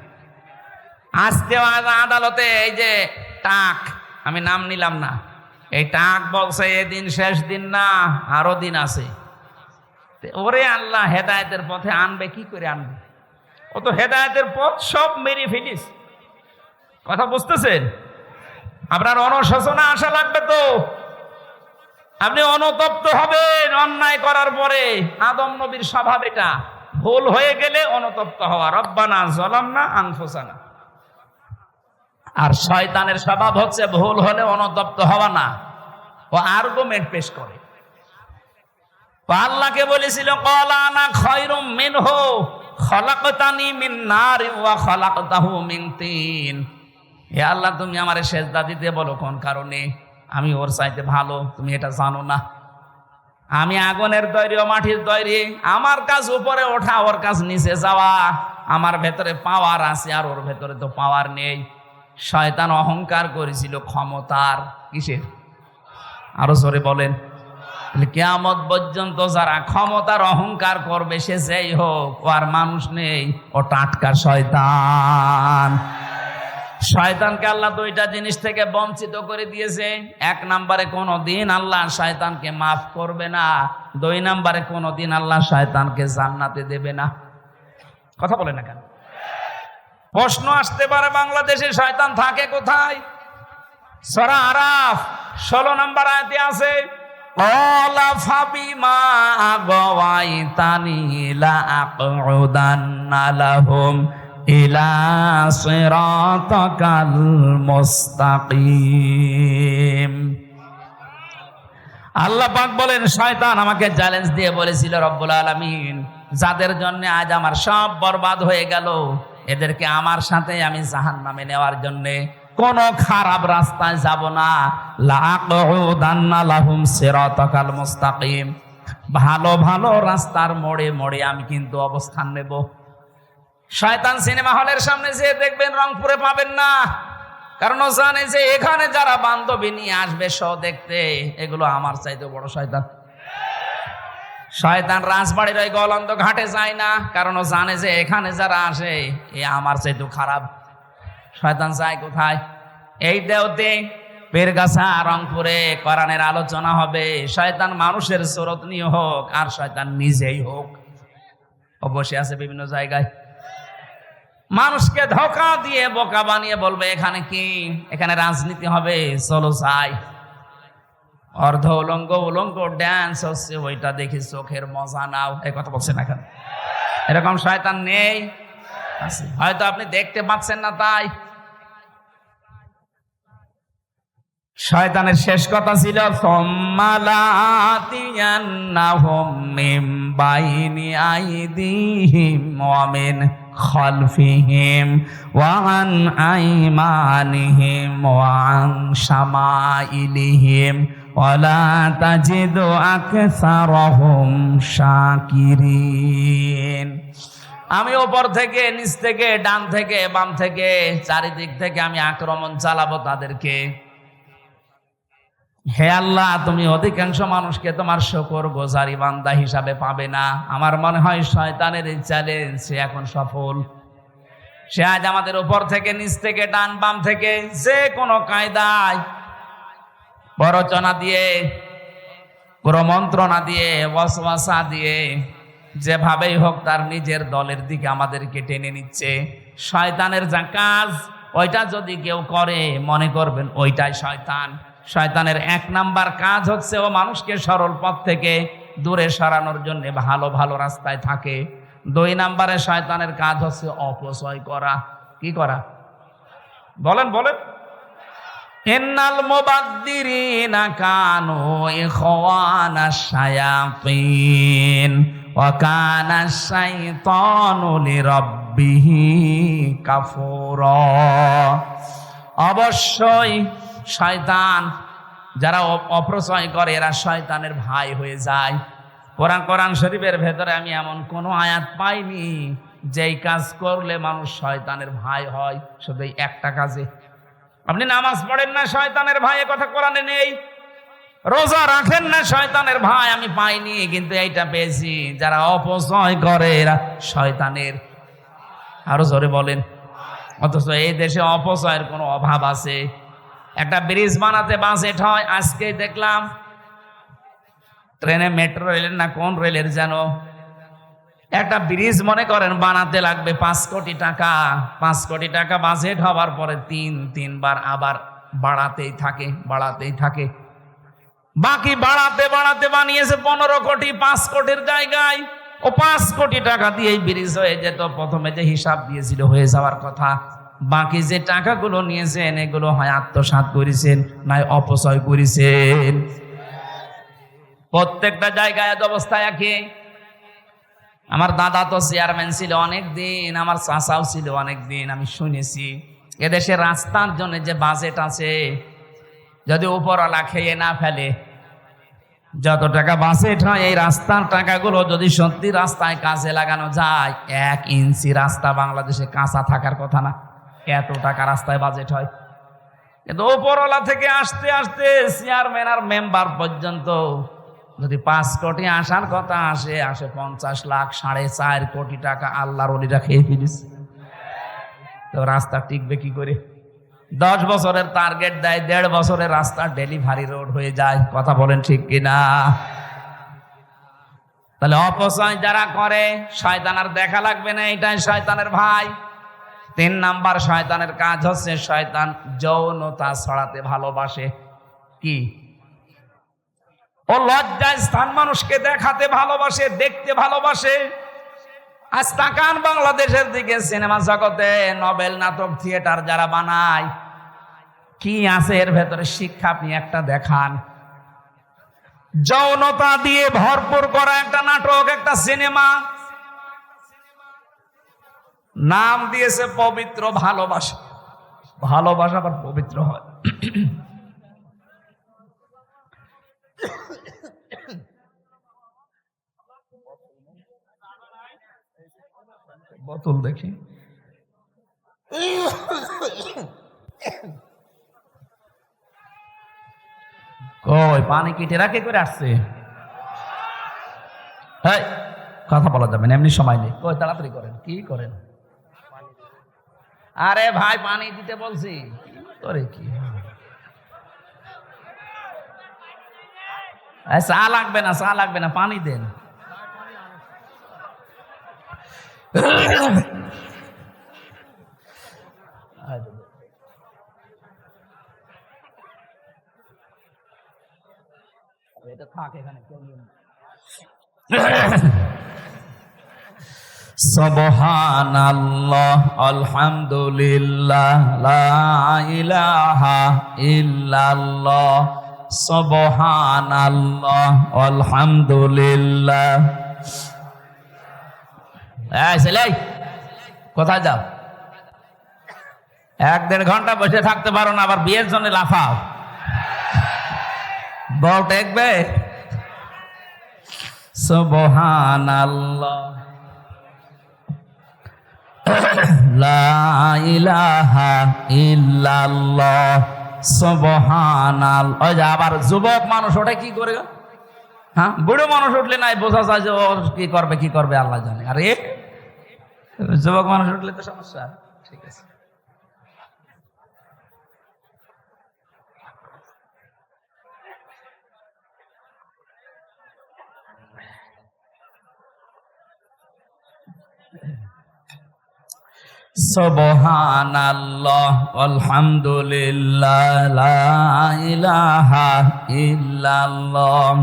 আজকেও আদালতে এই যে টাক, আমি নাম নিলাম না, এই টাক বলছে এদিন শেষ দিন না, আরো দিন আছে। ওরে আল্লাহ, হেদায়েতের পথে আনবে কি করে আনবে? ও তো হেদায়েতের পথ সব মেরে ফেলিস। কথা বুঝতেছেন? আপনার অনুশোচনা আসা লাগবে তো। আপনি অনুতপ্ত হবেন অন্যায় করার পরে। আদম নবীর স্বভাব এটা, ভুল হয়ে গেলে অনুতপ্ত হওয়া, রব্বানা যালামনা আনফুসানা। আর শয়তানের স্বভাব হচ্ছে ভুল হলে অনুতপ্ত হওয়া না, ও আর্গুমেন্ট পেশ করে। আল্লাহকে বলেছিল ক্বালা আনা খায়রুম মিনহু খলাকতানি মিন নার ওয়া খলাকতাহু মিন তিন। হে আল্লাহ, তুমি আমারে সেজদা দিতে বলো কোন কারণে? আমি ওর চাইতে ভালো, তুমি এটা জানো না? আমি আগুনের তৈরি, ও মাটির তৈরি। আমার কাজ উপরে ওঠা, ওর কাজ নিচে যাওয়া। আমার ভেতরে পাওয়ার আছে, আর ওর ভেতরে তো পাওয়ার নেই। শয়তান অহংকার করেছিল ক্ষমতার। কিসের? আরো জোরে বলেন। কিয়ামত পর্যন্ত যারা ক্ষমতার অহংকার করবে, সে যেই হোক, ও আর মানুষ নেই, ও টাটকা শয়তান। শয়তানকে আল্লাহ 2টা জিনিস থেকে বঞ্চিত করে দিয়েছে। 1 নম্বরে কোনোদিন আল্লাহ শয়তানকে মাফ করবে না। 2 নম্বরে কোনোদিন আল্লাহ শয়তানকে জান্নাতে দেবে না। কথা বলে না কেন? প্রশ্ন আসতে পারে, বাংলাদেশে শয়তান থাকে কোথায়? সূরা আরাফ 16 নম্বর আয়াতে আছে, ক্বালা ফাবিমা আগাওয়াইতানি লা আকউদান্না লাহুম ইলা সিরাতাকাল মুস্তাকিম। আল্লাহ পাক বলেন, শয়তান আমাকে চ্যালেঞ্জ দিয়ে বলেছিল, রব্বুল আলামিন, যাদের জন্য আজ আমার সব বরবাদ হয়ে গেল, এদেরকে আমার সাথে আমি জাহান্নামে নেওয়ার জন্য কোন খারাপ রাস্তায় যাব না। লা আকউদান্না লাহুম সিরাতাকাল মুস্তাকিম, ভালো ভালো রাস্তার মোড়ে মোড়ে আমি কিন্তু অবস্থান নেব। শয়তান সিনেমা হলের সামনে যে দেখবেন, রংপুরে পাবেন না, কারণ ও জানে যে এখানে যারা বান্ধবী নিয়ে আসবে শো দেখতে, এগুলো আমার চাইতে বড় শয়তান। শয়তান রাজবাড়ির ওই গলন্দ ঘাটে যায় না, কারণ ও জানে যে এখানে যারা আসে এ আমার চাইতে খারাপ। শয়তান যায় কোথায়? এই দেওতে, পীরগাছা, রংপুরে কোরআনের আলোচনা হবে। শয়তান মানুষের সুরত নিয়ে হোক, আর শয়তান নিজেই হোক, ও বসে আছে বিভিন্ন জায়গায়, মানুষকে ধোঁকা দিয়ে বোকা বানিয়ে বলবে এখানে কি, এখানে রাজনীতি হবে, চলো যাই। অর্ধ উলঙ্গ উলঙ্গ ড্যান্স হচ্ছে, ওইটা দেখি চোখের মজা নাও। এই কথা বলছে না কেন? এরকম শয়তান নেই? আছে, হয়তো আপনি দেখতে পাচ্ছেন না তাই। শয়তানের শেষ কথা ছিল, সুম্মা লাআতিয়ান্নাহুম মিন বাইনি আইদিহিম ওয়া মিন খালফিহিম ওয়া আন আইমানিহিম ওয়া আন শামাইলিহিম ওয়া লা তাজিদু আকসারাহুম শাকিরিন। আমি ওপর থেকে, নিচ থেকে, ডান থেকে, বাম থেকে, চারিদিক থেকে আমি আক্রমণ চালাবো তাদেরকে। হে আল্লাহ, তুমি অধিকাংশ মানুষকে তোমার শুকরগুজারি বান্দা হিসাবে পাবে না। আমার মনে হয় শয়তানের এই চ্যালেঞ্জ সে এখন সফল। সে আজ আমাদের উপর থেকে, নিচ থেকে, ডান বাম থেকে, যে কোনো কায়দায়, প্ররোচনা দিয়ে, প্রমন্ত্রণা দিয়ে, ওয়াসওয়াসা দিয়ে, যেভাবেই হোক তার নিজের দলের দিকে আমাদেরকে টেনে নিচ্ছে। শয়তানের যা কাজ, ওইটা যদি কেউ করে, মনে করবেন ওইটাই শয়তান। শয়তানের 1 নাম্বার কাজ হচ্ছে ও মানুষকে সরল পথ থেকে দূরে সরানোর জন্য ভালো ভালো রাস্তায় থাকে। 2 নম্বরে শয়তানের কাজ হচ্ছে অপচয় করা। কি করা? বলেন বলেন। ইন্নাল মুবাদ্দিরিনা কানু ইখওয়ানাশ শায়াতিন ওয়া কানা শাইতানু লিরাব্বিহি কাফুরা। অবশ্যই শয়তান, যারা অপচয় করে এরা শয়তানের ভাই হয়ে যায়। কোরআন শরীফের ভেতরে আমি এমন কোনো আয়াত পাইনি যেই কাজ করলে মানুষ শয়তানের ভাই হয়। শুধু এই একটা কাজে। আপনি নামাজ পড়েন না, শয়তানের ভাই, এ কথা কোরআনে নেই। রোজা রাখেন না, শয়তানের ভাই আমি পাইনি, কিন্তু এইটা পেয়েছি, যারা অপচয় করে এরা শয়তানের। আরো জোরে বলেন। অথচ এই দেশে অপচয়ের কোনো অভাব আছে? একটা ব্রিজ বানাতে বাজেট হয়, আজকে দেখলাম ট্রেনে, মেট্রো রেলের না কোন রেলের যেন একটা ব্রিজ মনে করেন বানাতে লাগবে 5 কোটি টাকা। 5 কোটি টাকা বাজেট হওয়ার পরে তিনবার আবার বাড়াতেই থাকে। বাকি বাড়াতে বাড়াতে বানিয়েছে 15 কোটি, 5 কোটির জায়গায়। ও 5 কোটি টাকা দিয়ে এই ব্রিজ হয়ে যেত। প্রথমে যে হিসাব দিয়েছিল হয়ে যাওয়ার কথা, বাকি যে টাকাগুলো নিয়েছেন এগুলো হয় আত্মসাৎ করেছেন, নয় অপচয় করেছেন। প্রত্যেকটা জায়গায় অবস্থা একই। আমার দাদা তো চেয়ারম্যান ছিল অনেক দিন, আমার চাচাও ছিল অনেক দিন। আমি শুনেছি এদেশে রাস্তার জন্য যে বাজেট আছে, যদি উপরওয়ালা খেয়ে না ফেলে, যত টাকা বাজেট হয় এই রাস্তার টাকাগুলো যদি সত্যি রাস্তায় কাজে লাগানো যায়, 1 ইঞ্চি রাস্তা বাংলাদেশে কাঁচা থাকার কথা না। এত টাকা রাস্তায় বাজেট হয়। কিন্তু উপরওয়ালা থেকে আসতে আসতে চেয়ারম্যান আর মেম্বার পর্যন্ত যদি 5 কোটি আসার কথা আসে 50 লাখ, 4.5 কোটি টাকা আল্লাহর ওলিরা খেয়ে ফেলেছে। তো রাস্তা টিকবে কি করে? 10 বছরের টার্গেট দেয়, 1.5 বছরের রাস্তা ডেলিভারি রোড হয়ে যায়। কথা বলেন ঠিক কিনা? তাহলে অপচয় যারা করে শয়তান আর দেখা লাগবে না, এটাই শয়তানের ভাই। 3 নাম্বার শয়তানের কাজ হচ্ছে শয়তান যৌনতা ছড়াতে ভালোবাসে। কি? ও লজ্জায় স্থান মানুষকে দেখাতে ভালোবাসে, দেখতে ভালোবাসে। আজ তাকান বাংলাদেশের দিকে, সিনেমা জগতে নভেল, নাটক, থিয়েটার যারা বানায়, কি আছে এর ভেতরে শিক্ষা? আপনি একটা দেখান। যৌনতা দিয়ে ভরপুর করা একটা নাটক, একটা সিনেমা, নাম দিয়েছে পবিত্র ভালোবাসা। ভালোবাসা আবার পবিত্র হয়? বোতল দেখি। কই পানি কেটে রাখে করে আসছে? কথা বলা যাবে না, এমনি সময় নেই। কই তাড়াতাড়ি করেন। কি করেন? আরে ভাই পানি দিতে বলছি। করে কি? চা লাগবে না, চা লাগবে না, পানি দেন। এটা থাক এখানে, কেউ নিয়ে। সুবহানাল্লাহ, আলহামদুলিল্লাহ, লা ইলাহা ইল্লাল্লাহ, সুবহানাল্লাহ, আলহামদুলিল্লাহ। ছেলে কোথায় যাও? 1-1.5 ঘন্টা বসে থাকতে পারো না, আবার বিয়ের জন্য লাফাও। বউ দেখবে? সুবহানাল্লাহ, লা ইলাহা ইল্লাল্লাহ, সুবহানাল্লাহ। ওই যে আবার যুবক মানুষ ওটা কি করে? হ্যাঁ, বুড়ো মানুষ উঠলে নাই বোঝা যায় যে ও কি করবে আল্লাহ জানে। আরে যুবক মানুষ উঠলে তো সমস্যা। ঠিক আছে। সুবহানাল্লাহ, আলহামদুলিল্লাহ, লা ইলাহা ইল্লাল্লাহ।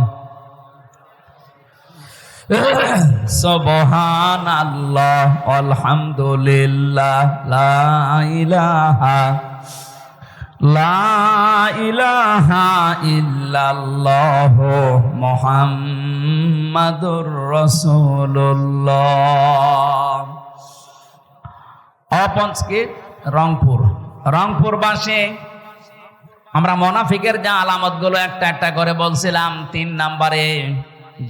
সুবহানাল্লাহ আলহামদুলিল্লাহ লা ইলাহা ইল্লাল্লাহ মুহাম্মাদুর রাসূলুল্লাহ। অপঞ্চকে রংপুর বাসে আমরা মুনাফিকের যে আলামতগুলো একটা একটা করে বলছিলাম। 3 নম্বরে,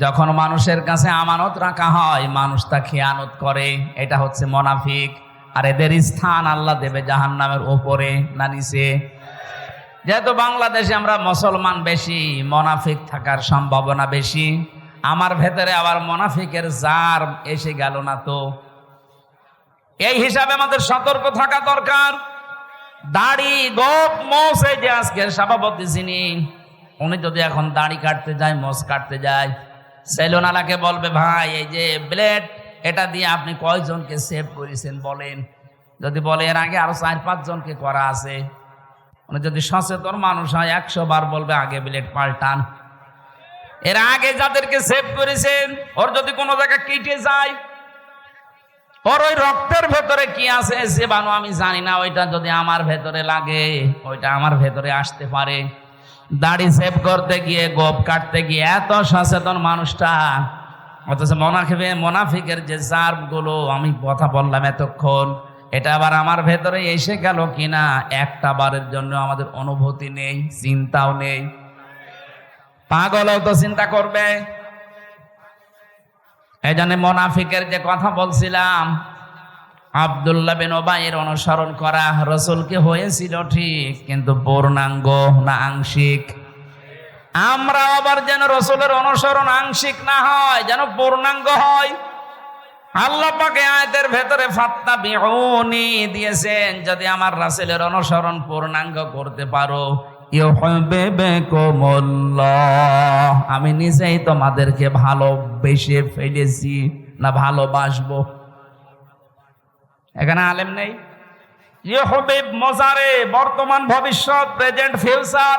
যখন মানুষের কাছে আমানত রাখা হয় মানুষ তা খেয়ানত করে, এটা হচ্ছে মুনাফিক। আর এদের স্থান আল্লাহ দেবে জাহান্নামের উপরে না নিচে? যেহেতু বাংলাদেশে আমরা মুসলমান বেশি, মুনাফিক থাকার সম্ভাবনা বেশি। আমার ভেতরে আবার মুনাফিকের জার এসে গেল না তো? এই হিসাবে আমাদের সতর্ক থাকা দরকার। দাড়ি গোপ মোষ, এই যে আজকের সভাপতি যিনি, উনি যদি এখন দাড়ি কাটতে যায়, মোষ কাটতে যায়, সেলুনওয়ালাকে বলবে, ভাই এই যে ব্লেড, এটা দিয়ে আপনি কয়জনকে সেভ করেছেন বলেন। যদি বলে এর আগে আরো 4-5 জনকে করা আছে, উনি যদি সচেতন মানুষ হয় 100 বার বলবে আগে ব্লেড পাল্টান। এর আগে যাদেরকে সেভ করেছেন, ওর যদি কোনো জায়গা কেটে যায়, ওর ওই রক্তের ভেতরে কি আছে জীবাণু আমি জানি না, ওইটা যদি আমার ভেতরে লাগে, ওইটা আমার ভেতরে আসতে পারে। দাড়ি সেভ করতে গিয়ে, গোপ কাটতে গিয়ে এত সচেতন মানুষটা, অথচ মুনাফিকের যে জার্ব গুলো আমি কথা বললাম এতক্ষণ, এটা আবার আমার ভেতরে এসে গেল কিনা একটা বারের জন্য আমাদের অনুভূতি নেই, চিন্তাও নেই। পাগলও তো চিন্তা করবে। এই জন্য মুনাফিকের যে কথা বলছিলাম, আব্দুল্লাহ বিন উবাইয়ের অনুসরণ করা রাসূলকে হয়েছিল ঠিক, কিন্তু পূর্ণাঙ্গ না আংশিক? আমরা আবার যেন রাসূলের অনুসরণ আংশিক না হয়, যেন পূর্ণাঙ্গ হয়। আল্লাহ পাক আয়াতের ভেতরে ফাত্তাবিউনি দিয়েছেন, যদি আমার রাসূলের অনুসরণ পূর্ণাঙ্গ করতে পারো, ইউহিব্বুকুমুল্লাহ, আমি নিজেই তোমাদেরকে ভালোবেসে ফেলেছি না ভালোবাসবো। এখানে আলেম নেই? ইউহিব মজারে, বর্তমান ভবিষ্যৎ, প্রেজেন্ট ফিউচার।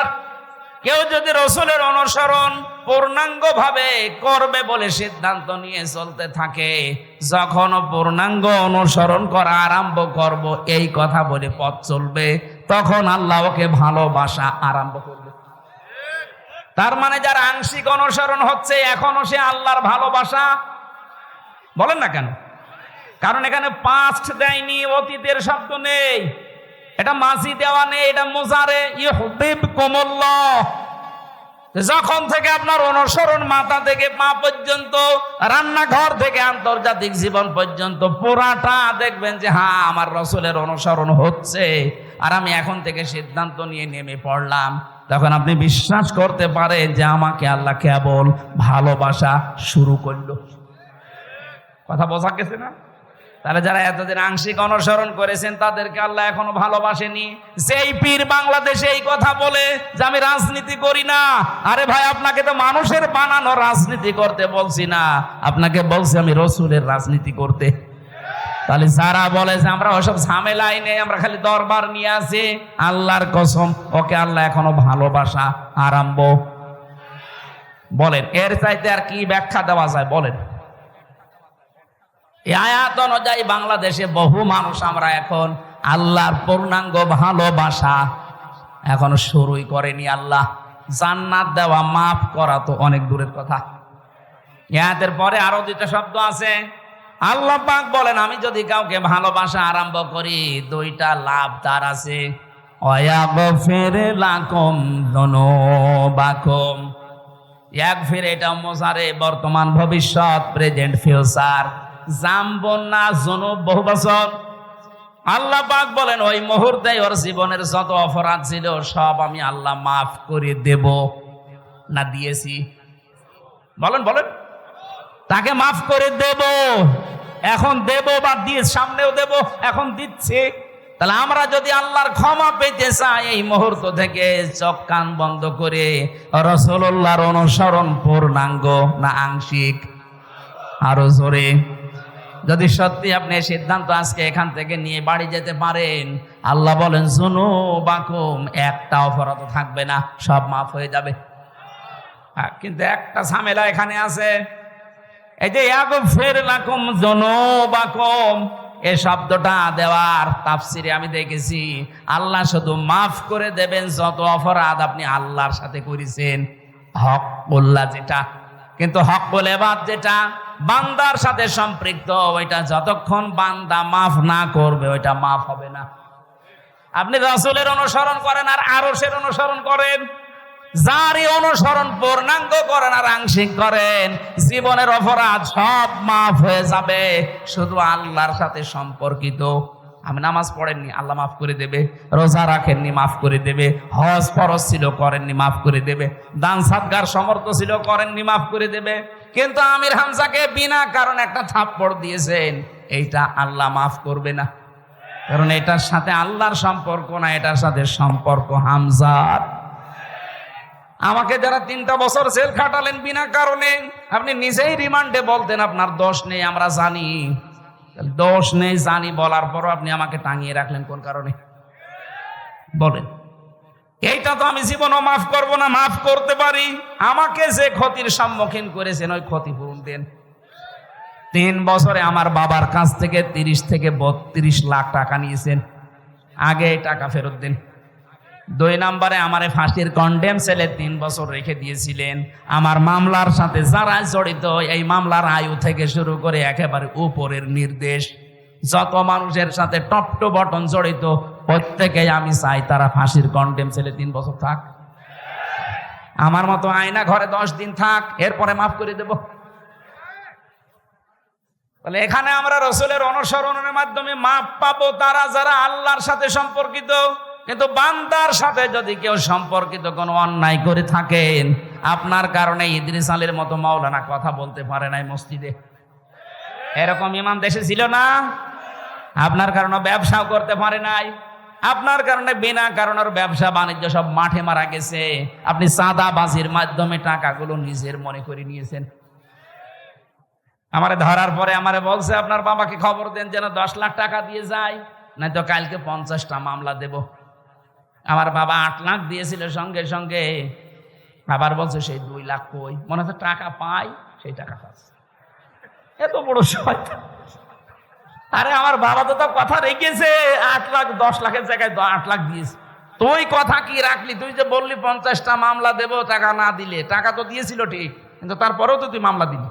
কেউ যদি রাসূলের অনুসরণ পূর্ণাঙ্গ ভাবে করবে বলে সিদ্ধান্ত নিয়ে চলতে থাকে, যখন পূর্ণাঙ্গ অনুসরণ করা আরম্ভ করব এই কথা বলে পথ চলবে, তখন আল্লাহ ওকে ভালোবাসা আরম্ভ করবে। তার মানে যার আংশিক অনুসরণ হচ্ছে, এখনো সে আল্লাহর ভালোবাসা বলেন না কেন? কারণ এখানে পাস্ট দেয়নি, অতীতের শব্দ নেই, এটা মাঝি দেওয়া নেই, এটা মুজারে। ইউহিব্বুকুমুল্লাহ, যখন থেকে আপনার অনুসরণ মাথা থেকে পা পর্যন্ত, রান্নাঘর থেকে আন্তর্জাতিক জীবন পর্যন্ত পুরাটা দেখবেন যে হ্যাঁ আমার রাসূলের অনুসরণ হচ্ছে, আর আমি এখন থেকে সিদ্ধান্ত নিয়ে নেমে পড়লাম, তখন আপনি বিশ্বাস করতে পারেন যে আমাকে আল্লাহ কেবল ভালোবাসা শুরু করলো। কথা বোঝা গেছে না? তাহলে যারা এতদিন আংশিক অনুসরণ করেছেন তাদেরকে আল্লাহ এখনো ভালোবাসেনি। যেই পীর বাংলাদেশে এই কথা বলে যে আমি রাজনীতি করি না, আরে ভাই আপনাকে তো মানুষের বানানো রাজনীতি করতে বলছি না, আপনাকে বলছি আমি রাসূলের রাজনীতি করতে। তাহলে যারা বলে যে আমরা ওসব ঝামেলাই নেই, আমরা খালি দরবার নিয়ে আসি, আল্লাহর কসম ওকে আল্লাহ এখনো ভালোবাসা আরম্ভ। বলেন এর চাইতে আর কি ব্যাখ্যা দেওয়া যায়? বলেন। এই আয়াত অনুযায়ী বাংলাদেশে বহু মানুষ আমরা এখন আল্লাহর পূর্ণাঙ্গ ভালোবাসা এখনো শুরুই করেনি। আল্লাহ জান্নাত দেওয়া, মাফ করা তো অনেক দূরের কথা। আয়াতের পরে আরো 2টা শব্দ আছে। আল্লাহ পাক বলেন আমি যদি কাউকে ভালোবাসা আরম্ভ করি, 2টা লাভ তার আছে। ওয়াগফির লাকুম যুনুবাকুম, ইয়াগফির এটা মুজারে, বর্তমান ভবিষ্যৎ, প্রেজেন্ট ফিউচার। জামবন না যুনুব বহু বছর। আল্লাহ পাক বলেন ওই মুহূর্তে ওর জীবনের যত অপরাধ ছিল সব আমি আল্লাহ মাফ করে দেব না দিয়েছি? বলেন বলেন, তাকে মাফ করে দেব, এখন দেব বা দিয়ে সামনেও দেব, এখন দিচ্ছে। তাহলে আমরা যদি আল্লাহর ক্ষমা পেতে চাই, এই মুহূর্ত থেকে চোখ কান বন্ধ করে রাসূলুল্লাহর অনুসরণ পূর্ণাঙ্গ না আংশিক? আরো জোরে। যদি সত্যি আপনি সিদ্ধান্ত আজকে এখান থেকে নিয়ে বাড়ি যেতে পারেন, আল্লাহ বলেন যুনুবাকুম, একটা অপরাধ থাকবে না, সব মাফ হয়ে যাবে। কিন্তু একটা ঝামেলা এখানে আছে, এই যে ইয়াগফির লাকুম যুনুবাকুম, এই শব্দটা দেওয়ার তাফসিরে আমি দেখেছি আল্লাহ শুধু মাফ করে দেবেন যত অপরাধ আপনি আল্লাহর সাথে করেছেন, হকুল্লাহ যেটা। কিন্তু হকুল ইবাদ যেটা বান্দার সাথে সম্পৃক্ত, ওইটা যতক্ষণ বান্দা মাফ না করবে ওইটা মাফ হবে না। আপনি রাসূলের অনুসরণ করেন আর আরশের অনুসরণ করেন, যারই অনুসরণ পূর্ণাঙ্গ করেন আর আংশিক করেন, জীবনের অপরাধ সব মাফ হয়ে যাবে। শুধু আল্লাহর সাথে সম্পর্কিত, আমি নামাজ পড়েননি আল্লাহ মাফ করে দেবে, রোজা রাখেননি মাফ করে দেবে, হজ ফরজ ছিল করেননি মাফ করে দেবে, দান সাদগার সমর্থ ছিল করেননি মাফ করে দেবে। কিন্তু আমির হামজাকে বিনা কারণে একটা থাপ্পড় দিয়েছেন, এইটা আল্লাহ মাফ করবে না, কারণ এটার সাথে আল্লাহর সম্পর্ক না, এটার সাথে সম্পর্ক হামজার। আমাকে যারা 3টা বছর জেল খাটালেন বিনা কারণে, আপনি নিজেই রিমান্ডে বলতেন আপনার দোষ নেই, আমরা জানি দোষ নেই, জানি বলার পরও আপনি আমাকে টাঙিয়ে রাখলেন কোন কারণে বলেন? এইটা তো আমি জীবনও মাফ করব না। মাফ করতে পারি, আমাকে যে ক্ষতির সম্মুখীন করেছেন ওই ক্ষতিপূরণ দেন। 3 বছরে আমার বাবার কাছ থেকে 30 থেকে 32 লাখ টাকা নিয়েছেন, আগে এই টাকা ফেরত দেন। 2 নম্বরে আমারে ফাঁসির কন্ডেম সেলে 3 বছর রেখে দিয়েছিলেন। আমার মামলার সাথে যারা জড়িত, এই মামলার আয়ু থেকে শুরু করে একেবারে উপরের নির্দেশ, যত মানুষের সাথে টপ টু বটন জড়িত, প্রত্যেকেই আমি চাই তারা ফাঁসির কন্ডেম সেলে 3 বছর থাক। আমার মতো আয়না ঘরে 10 দিন থাক, এরপরে মাফ করে দেব। তাহলে এখানে আমরা রাসূলের অনুসরণের মাধ্যমে মাফ পাবো তারা যারা আল্লাহর সাথে সম্পর্কিত। কিন্তু বান্দার সাথে যদি কেউ সম্পর্কিত কোনো অন্যায় করে থাকেন, আপনার কারণে ইদ্রিস আলীর মতো মাওলানা কথা বলতে পারে নাই মসজিদে, এরকম ইমাম দেশে ছিল না? আপনার কারণে ব্যবসাও করতে পারে নাই, আপনার কারণে বিনা কারণের ব্যবসা বাণিজ্য সব মাঠে মারা গেছে। আপনি চাঁদাবাজির মাধ্যমে টাকাগুলো নিজের মনে করে নিয়েছেন। আমারে ধরার পরে আমারে বলছে আপনার বাবাকে খবর দেন যেন 10 লাখ টাকা দিয়ে যায়, নাই তো কালকে 50টা মামলা দেব। আমার বাবা 8 লাখ দিয়েছিল সঙ্গে সঙ্গে, আবার বলছে সেই 2 লাখ কই, মনে হচ্ছে টাকা পাই সেই টাকা পাচ্ছে। এত বড় শয়তান! আরে আমার বাবা তো কথা রেখেছে, 8 লাখ 10 লাখের জায়গায় 8 লাখ দিয়েছে। তুই কথা কি রাখলি? তুই যে বললি 50টা মামলা দেব, টাকা না দিলে। টাকা তো দিয়েছিল ঠিক, কিন্তু তারপরেও তো তুই মামলা দিলি।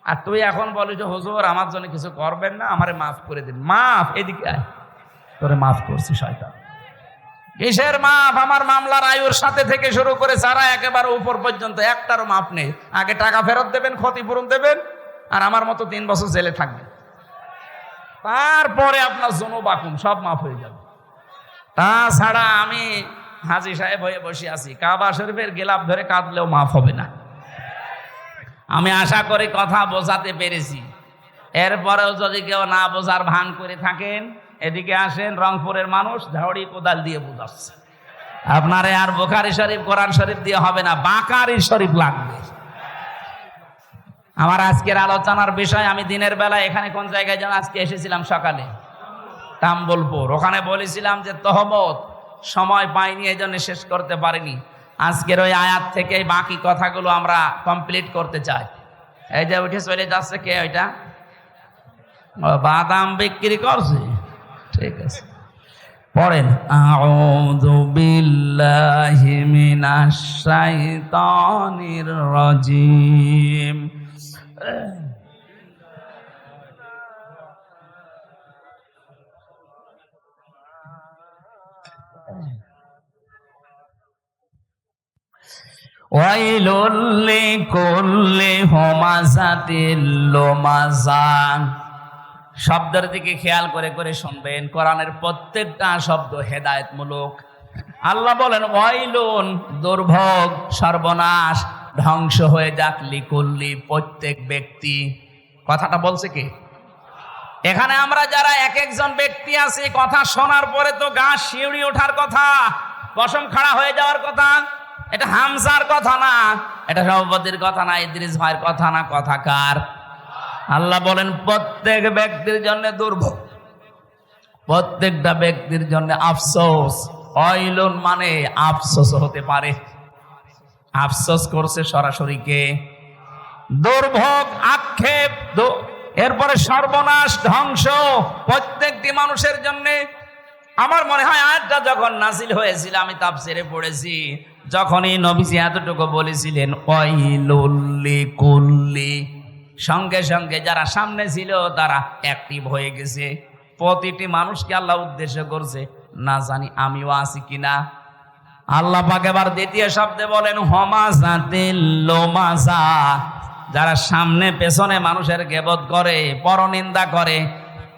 আর তুই এখন বলিস যে হুজুর আমার জন্য কিছু করবেন না, আমারে মাফ করে দিন। মাফ? এদিকে আয়, তোরে মাফ করছি শয়তান। কিসের মাফ? আমার মামলার আয়ুর সাথে থেকে শুরু করে যারা একেবারে উপর পর্যন্ত একটারও মাফ নেই। আগে টাকা ফেরত দেবেন, ক্ষতিপূরণ দেবেন, আর আমার মতো 3 বছর জেলে থাকবেন। তারপরে আপনার যুনুবাকুম সব মাফ হয়ে যাবে। তাছাড়া আমি হাজী সাহেব হয়ে বসে আছি, কাবা শরীফের গেলাপ ধরে কাঁদলেও মাফ হবে না। আমি আশা করি কথা বোঝাতে পেরেছি। এরপরেও যদি কেউ না বোঝার ভান করে থাকেন, এদিকে আসেন, রংপুরের মানুষ ঝাড়ি কোদাল দিয়ে বোঝাচ্ছে। আপনারে আর বুখারী শরীফ কোরআন শরীফ দিয়ে হবে না, বাকারি শরীফ লাগবে। আমার আজকের আলোচনার বিষয়, আমি দিনের বেলা এখানে কোন জায়গায় যেন আজকে এসেছিলাম সকালে, তাম্বলপুর, ওখানে বলেছিলাম যে তহমত সময় পাইনি, এই জন্য শেষ করতে পারিনি। আজকের ওই আয়াত থেকে বাকি কথাগুলো আমরা কমপ্লিট করতে চাই। এই যে উঠে চলে যাচ্ছে কে? ওইটা বাদাম বিক্রি করছে, ঠিক আছে, পড়েন। আউযু বিল্লাহি মিনাশ শাইতানির রাজিম। ওয়াইলুল লিকুল্লি হুমাযাতিল লুমাযা। শব্দের দিকে খেয়াল করে করে শুনবেন, কোরআনের প্রত্যেকটা শব্দ হেদায়েতমূলক। আল্লাহ বলেন ওয়াইলুন, দুর্ভোগ, সর্বনাশ, ধ্বংস হয়ে যাক, লিকুল্লি, প্রত্যেক ব্যক্তি। কথাটা বলছে কে? এখানে আমরা যারা এক একজন ব্যক্তি আছি, কথা শোনার পরে তো গা শিউড়ি ওঠার কথা, পশম খাড়া হয়ে যাওয়ার কথা। এটা হামজার কথা না, এটা সভাপতির কথা না, ইদ্রিস ভাইয়ের কথা না। কথা কার? আল্লাহ বলেন প্রত্যেক ব্যক্তির জন্য দুর্ভোগ, প্রত্যেকটা ব্যক্তির জন্য আফসোস। ওয়াইলুন মানে আফসোস হতে পারে। আফসোস করছে সরাসরি কে? দুর্ভোগ, আক্ষেপ, এরপরে সর্বনাশ, ধ্বংস প্রত্যেকটি মানুষের জন্য। আমার মনে হয় আয়াতটা যখন নাজিল হয়েছিল, আমি তাফসিরে পড়েছি, যখনই নবীজি এতটুকু বলেছিলেন ওয়াইলুল লিকুল্লি, সঙ্গে সঙ্গে যারা সামনে ছিল তারা অ্যাক্টিভ হয়ে গেছে। প্রতিটি মানুষকে আল্লাহ উদ্দেশ্য করছে, না জানি আমিও আছি কিনা। আল্লাহ পাক এবার দ্বিতীয় শব্দে বলেন হমাজাতিল লোমাজা, যারা সামনে পেছনে মানুষের গীবত করে, পরনিন্দা করে,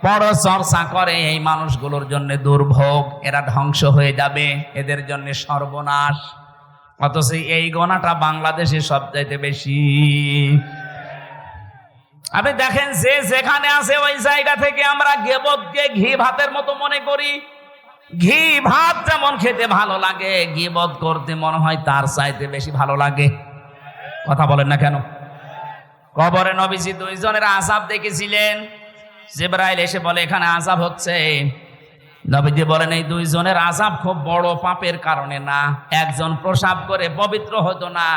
পরচর্চা করে, এই মানুষগুলোর জন্য দুর্ভোগ, এরা ধ্বংস হয়ে যাবে, এদের জন্য সর্বনাশ। অথচ এই গোনাটা বাংলাদেশে সবচাইতে বেশি। আপনি দেখেন, যে যেখানে আছে ওই জায়গা থেকে আমরা গীবতকে ঘি ভাতের মতো মনে করি। ঘি ভাত যেমন খেতে ভালো লাগে, গীবত করতে মনে হয় তার চাইতে বেশি ভালো লাগে। কথা বলেন না কেন? কবরে নবীজি দুইজনের আযাব দেখেছিলেন। জিবরাইল এসে বলে এখানে আযাব হচ্ছে। নবীজি বলেন এই দুইজনের আযাব খুব বড় পাপের কারণে না, একজন প্রসাব করে পবিত্র হতো না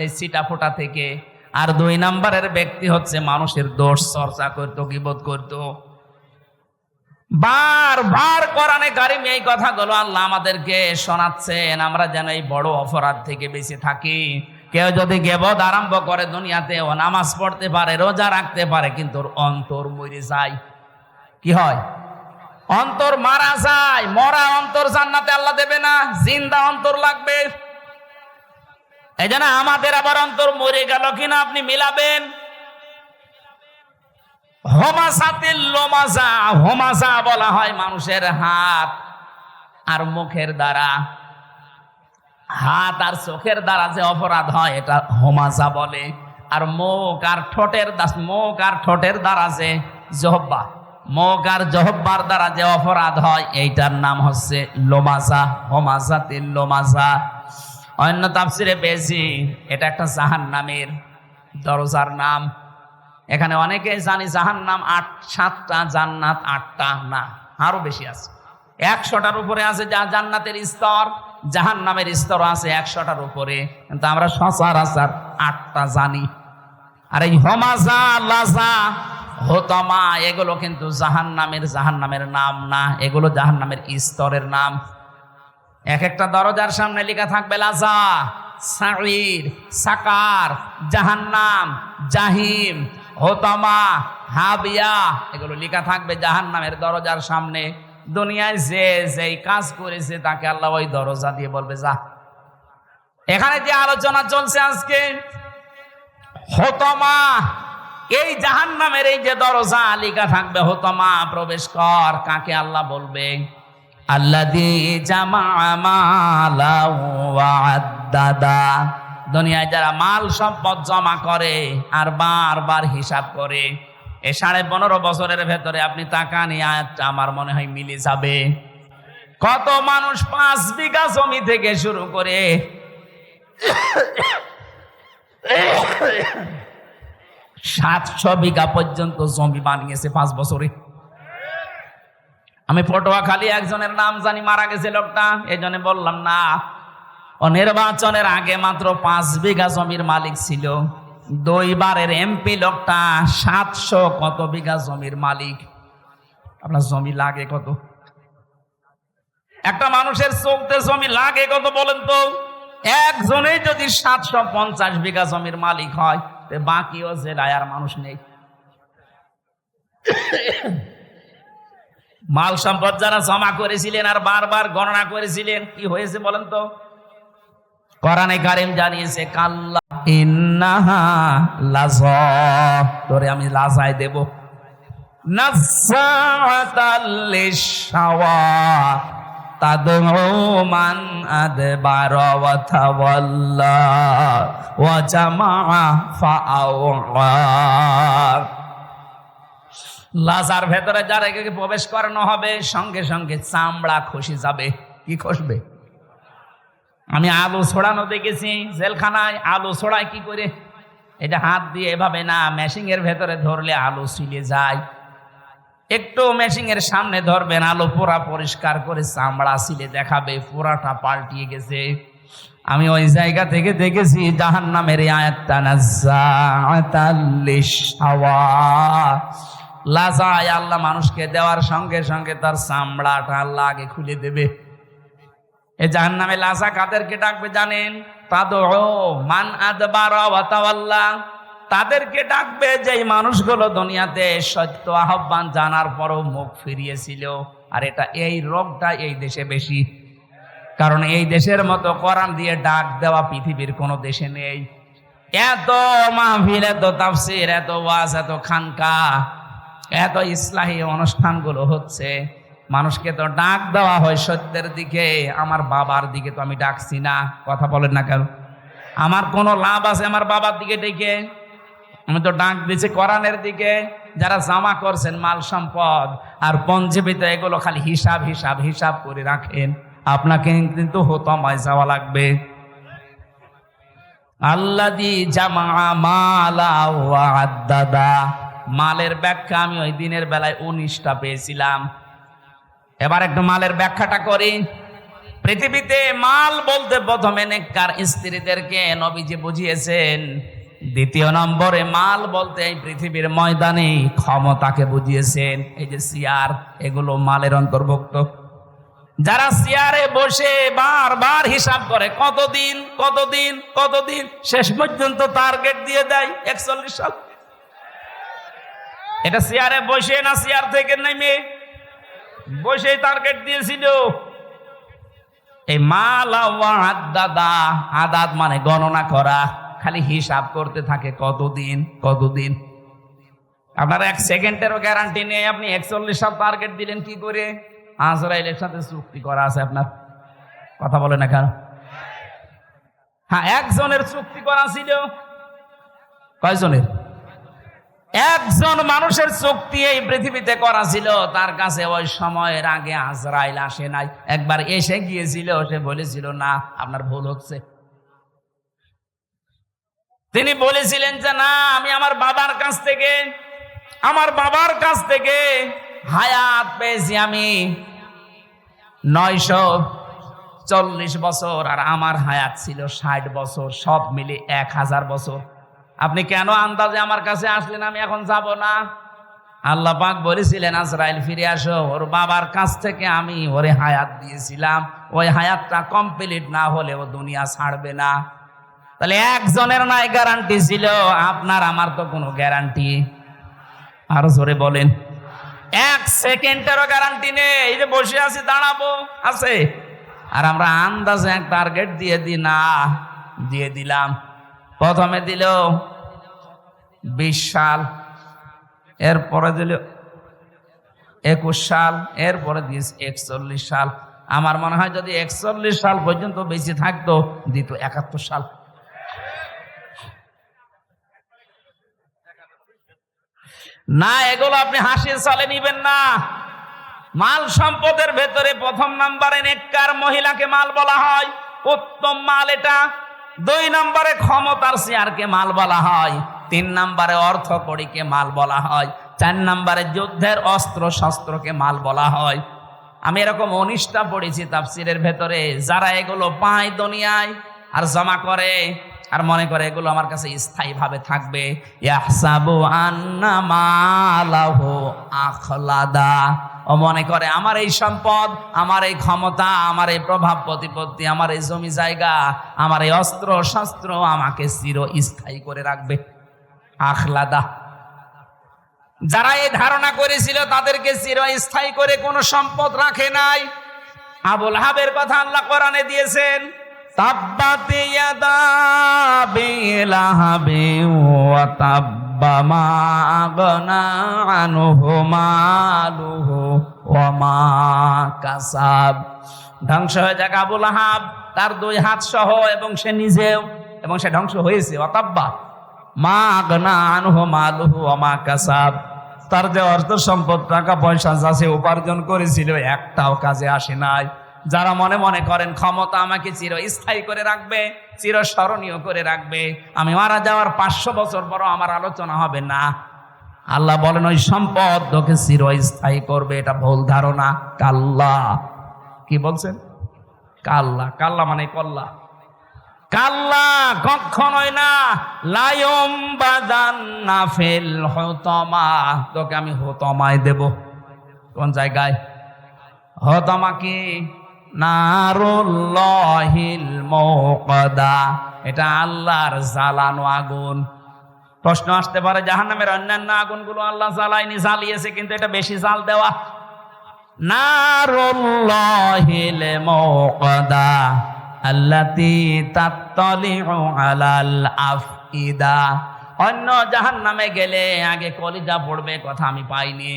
এই ছিটা ফোঁটা থেকে, আর 2 নম্বরের ব্যক্তি হচ্ছে মানুষের দোষ চর্চা করতো, গীবত করতো। বারবার কোরআনে কারিমে এই কথাগুলো আল্লাহ আমাদেরকে শোনাচ্ছেন, আমরা যেন এই বড় অপরাধ থেকে বেঁচে থাকি। কেউ যদি গীবত আরম্ভ করে দুনিয়াতে, ও নামাজ পড়তে পারে, রোজা রাখতে পারে, কিন্তু ওর অন্তর মরে যায়। কি হয়? অন্তর মারা যায়। মরা অন্তর জান্নাতে আল্লাহ দেবে না, জিন্দা অন্তর লাগবে। এই জন্য আমাদের আবার অন্তর মরে গেল কিনা আপনি মিলাবেন। হোমাসাতিল লোমাজা, হোমাজা বলা হয় মানুষের হাত আর মুখের দ্বারা, হাত আর চোখের দ্বারা যে অপরাধ হয় এটা হোমাজা বলে। আর মুখ আর ঠোঁটের দ্বারা যে জহব্বা, মুখ আর জহব্বার দ্বারা যে অপরাধ হয় এইটার নাম হচ্ছে লোমাজা, হোমাজাতিল লোমাজা। অন্য তাফসিরে পেয়েছি এটা একটা জাহান্নামের দরজার নাম। এখানে অনেকে জানি জাহান্নাম 7টা, জান্নাত 8টা, না আরো বেশি আছে। 100টার উপরে আছে যা জান্নাতের স্তর, জাহান্নামের স্তর আছে 100টার উপরে, কিন্তু আমরা সচরাচর 8টা জানি। আর এই হোমাজা, লাজা, হোতামা এগুলো কিন্তু জাহান্নামের নাম না, এগুলো জাহান্নামের স্তরের নাম। এক একটা দরজার সামনে লেখা থাকবে লাজা, সাঈর, সাকার, জাহান্নাম, জাহিম, হোতামা, হাবিয়া, এগুলো লেখা থাকবে জাহান্নামের দরজার সামনে। দুনিয়ায় যে যেই কাজ করেছে তাকে আল্লাহ ওই দরজা দিয়ে বলবে যা। এখানে যে আলোচনা চলছে আজকে হোতামা, এই জাহান্নামের এই যে দরজা লেখা থাকবে হোতামা, প্রবেশ কর, কাকে আল্লাহ বলবে? আল্লাযী জামাআ মালাও ওয়া আদ্দাদা, দুনিয়ায় যারা মাল সম্পদ জমা করে আর বারবার হিসাব করে। এই 15.5 বছরের ভেতরে আপনি তাকান, এই আয়াতটা আমার মনে হয় মিলে যাবে। কত মানুষ 5 বিঘা জমি থেকে শুরু করে 700 বিঘা পর্যন্ত জমি বানিয়েছে 5 বছরে। আমি পটুয়াখালী একজনের নাম জানি, মারা গেছে লোকটা, এই জন্য বললাম না। ও নির্বাচনের আগে মাত্র 5 বিঘা জমির মালিক ছিল। 2 বারের এমপি লোকটা 700 কত বিঘা জমির মালিক। আপনার জমি লাগে কত? একটা মানুষের চলতে জমি লাগে কত বলেন তো? একজনেই যদি 750 বিঘা জমির মালিক হয়, বাকিও জেলায় আর মানুষ নেই। মাল সম্পদ যারা জমা করেছিলেন আর বারবার গণনা করেছিলেন, কি হয়েছে বলেন তো? কোরআনে কারীম জানিয়েছে কাল্লা ইন্নাহা লাযা, তোরে আমি লাজায় দেব। নাযাতাল লিশাওয়া তাদউ মান আদবারা ওয়া তাওয়াল্লা ওয়া জামাআ ফাআওয়া। লাজার ভেতরে যারা প্রবেশ করানো হবে, সঙ্গে সঙ্গে চামড়া খসে যাবে। কি খসবে? আমি আলু ছোড়ানো দেখেছি জেলখানায়। আলু ছোড়ায় কি করে? এটা হাত দিয়ে এভাবে না, মেশিনের ভেতরে ধরলে আলু ছিলে যায়। একটু মেশিনের সামনে ধরবেন, আলু পুরা পরিষ্কার করে চামড়া ছিলে দেখাবে, পুরাটা পাল্টিয়ে গেছে। আমি ওই জায়গা থেকে দেখেছি জাহান্নামের আয়াত তানাজ্জাআতাল লিশহাওয়া, লাজায় আল্লাহ মানুষকে দেওয়ার সঙ্গে সঙ্গে তার চামড়াটা আল্লাহ আগে খুলে দেবে। এই জাহান্নামে লাজা কাদেরকে ডাকবে জানেন? তাদউ মান আদবারা ওয়া তাওয়াল্লা, তাদেরকে ডাকবে যেই মানুষগুলো দুনিয়াতে সত্য আহ্বান জানার পরও মুখ ফিরিয়েছিল। আর এই রোগটা এই দেশে বেশি, কারণ এই দেশের মতো কোরআন দিয়ে ডাক দেওয়া পৃথিবীর কোনো দেশে নেই। এত মাহফিল, এত তাফসীর, এত ওয়াজ, এত খানকা, এত ইসলাহী অনুষ্ঠানগুলো হচ্ছে, মানুষকে তো ডাক দেওয়া হয় সত্যের দিকে। আমার বাবার দিকে তো আমি ডাকছি না, কথা বলেন না কেন? আমার কোনো লাভ আছে আমার বাবার দিকে ডেকে? আমি তো ডাক দিয়েছি কোরআনের দিকে। যারা জমা করছেন মাল সম্পদ আর পঞ্জীবিত, এগুলো খালি হিসাব হিসাব হিসাব করে রাখেন, আপনাকে কিন্তু হতমায় যাওয়া লাগবে। আল্লাযী জামা মালা ওয়া আদ্দাদা, মালের ব্যাখ্যা আমি ওই দিনের বেলায় 19টা পেয়েছিলাম। এবার একটু মালের ব্যাখ্যাটা করি। পৃথিবীতে মাল বলতে প্রথমে নেককার স্ত্রীদেরকে নবীজি বুঝিয়েছেন। দ্বিতীয় নম্বরে মাল বলতে এই পৃথিবীর ময়দানে ক্ষমতাকে বুঝিয়েছেন। এই যে চেয়ার, এগুলো মালের অন্তর্ভুক্ত। যারা চেয়ারে বসে বারবার হিসাব করে কতদিন কতদিন কতদিন, শেষ পর্যন্ত টার্গেট দিয়ে দেয় 41 সাল। এটা চেয়ারে বসে না চেয়ার থেকে নেমে বসে টার্গেট দিয়েছিল। এই মালা ওয়া আদ্দাদা, আদাদ মানে গণনা করা, খালি হিসাব করতে থাকে কতদিন কতদিন। আপনার 1 সেকেন্ডেরও গ্যারান্টি নেই। আপনি 41 সাল টার্গেট দিলেন কি করে? আজরাইলের সাথে চুক্তি করা আছে আপনার, কথা বলে না কেন? হ্যাঁ, একজনের চুক্তি করা ছিল। কয়জনের? একজন মানুষের চুক্তি এই পৃথিবীতে করা ছিল। তার কাছে ওই সময়ের আগে আজরাইল আসে নাই, একবার এসে গিয়েছিল। সে বলেছিল না, আপনার ভুল হচ্ছে। তিনি বলেছিলেন যে না, আমি আমার বাবার কাছ থেকে হায়াত পেয়েছি আমি 940 বছর, আর আমার হায়াত ছিল 60 বছর, সব মিলে 1000 বছর। আপনি কেন আন্দাজে আমার কাছে আসলেন? আমি এখন যাব না। আল্লাহ পাক বলেছিলেন আজরাইল ফিরে আসো, ওর বাবার কাছ থেকে আমি ওরে হায়াত দিয়েছিলাম, ওই হায়াতটা কমপ্লিট না হলে ও দুনিয়া ছাড়বে না। তাহলে একজনের নাই গ্যারান্টি ছিল, আপনার আমার তো কোনো গ্যারান্টি। আরো জোরে বলেন। 1 সেকেন্ডেরও গ্যারান্টি নেই। এই যে বসে আছি, দাঁড়াবো আছে, আর আমরা আন্দাজে এক টার্গেট দিয়ে দিলাম। প্রথমে দিল 20 সাল, এরপরে দিল 21 সাল, এরপরে দিয়েছে 41 সাল। আমার মনে হয় যদি 41 সাল পর্যন্ত বেঁচে থাকতো, দিত 71 সাল। না, এগুলো আপনি হাসির সালে নিবেন না। মাল সম্পদের ভেতরে প্রথম নম্বরে নেককার মহিলাকে মাল বলা হয়, উত্তম মাল এটা। 2 নম্বরে ক্ষমতার চেয়ারকে মাল বলা হয়। 3 নম্বরে অর্থ কড়িকে মাল বলা হয়। 4 নম্বরে যুদ্ধের অস্ত্র শস্ত্রকে মাল বলা হয়। আমি এরকম 19টা পড়েছি তাফসীরের ভেতরে। যারা এগুলো পায় দুনিয়ায় আর জমা করে আর মনে করে এগুলো আমার কাছে স্থায়ীভাবে থাকবে, ইয়াহসাবু আন্না মালাহু আখলাদা, ও মনে করে আমার এই সম্পদ, আমার এই ক্ষমতা, আমার এই প্রভাব প্রতিপত্তি, আমার এই জমি জায়গা, আমার এই অস্ত্র শস্ত্র আমাকে চিরস্থায়ী করে রাখবে। আখলাদা। যারা এই ধারণা করেছিল তাদেরকে চিরস্থায়ী করে কোনো সম্পদ রাখে নাই। আবু লাহাবের কথা আল্লাহ কোরআনে দিয়েছেন, তাব্বাত ইয়াদা আবি লাহাবিন ওয়া তাব্বা মা আগনা আনহু মালুহু ওয়া মা কাসাব। ধ্বংস হয়ে যাক আবু লাহাব, তার 2 হাত সহ, এবং সে নিজেও, এবং সে ধ্বংস হয়েছে। ওয়া তাব্বা মা আগনা আনহু মালুহু ওয়া মা কাসাব। তার যে অর্থ সম্পদ, টাকা পয়সা যা সে উপার্জন করেছিল, একটাও কাজে আসে নাই। যারা মনে মনে করেন ক্ষমতা আমাকে চিরস্থায়ী করে রাখবে, চিরস্মরণীয় করে রাখবে, আমি মারা যাওয়ার 500 বছর পর আমার আলোচনা হবে না, আল্লাহ বলেন ওই সম্পদ তোকে চিরস্থায়ী করবে। এটা ভুল ধারণা। কাল্লা, কি বলছেন? কাল্লা। কাল্লা মানে কল্লা। কাল্লা, কখনোই না। লায়ম বাদান নাফিল হুতমা, তোকে আমি হুতমায় দেব। কোন জায়গায়? হুতমা কি? নারুল্লাহিল মুকদা, এটা আল্লাহর জ্বালানো আগুন। প্রশ্ন আসতে পারে, জাহান্নামের অন্যান্য আগুনগুলো আল্লাহ জ্বালায়নি, জ্বালিয়েছে, কিন্তু এটা বেশি জাল দেওয়া। নারুল্লাহিল মুকদা আল্লাতী তাত্তালিউ আলাল আফইদা। অন্য জাহান্নামে গেলে আগে কলিজা পড়বে, কথা আমি পাইনি,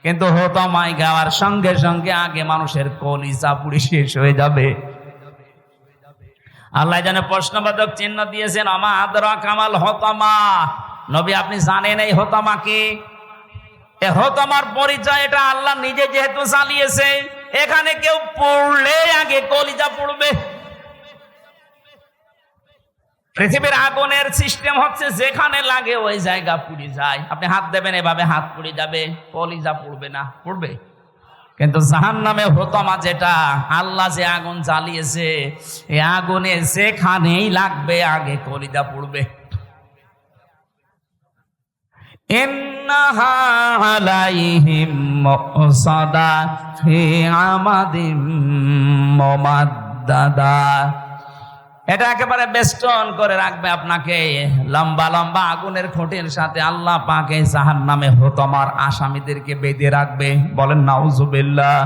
কিন্তু হুতমায় গাওয়ার সঙ্গে সঙ্গে আগে মানুষের কলিজা পুড়ে শেষ হয়ে যাবে। আল্লাহ যেন প্রশ্নবাচক চিহ্ন দিয়েছেন, আমা আদরাকা মাল হুতমা। নবী, আপনি জানেন এই হুতমা কি? এই হুতমার পরিচয় এটা আল্লাহ নিজে যেহেতু চালিয়েছে, এখানে কেউ পড়লে আগে কলিজা পড়বে। পৃথিবীর আগুনের সিস্টেম হচ্ছে যেখানে লাগে ওই জায়গা পুড়ে যায়। আপনি হাত দেবেন, এভাবে হাত পুড়ে যাবে, কলিজা পুড়বে না? পুড়বে। কিন্তু জাহান্নামে হুতমা যেটা, আল্লাহ যে আগুন জ্বালিয়েছে, এই আগুনে যেখানেই লাগবে আগে কলিজা পুড়বে। ইন্নাহা আলাইহিম মুসাদা ফি আমাদিম মুমাদ্দাদা, এটা একেবারে বেষ্টন করে রাখবে আপনাকে লম্বা লম্বা আগুনের খুঁটির সাথে। আল্লাহ পাকে জাহান্নামে হুতমার আসামিদেরকে বেঁধে রাখবে। বলেন নাউজুবিল্লাহ।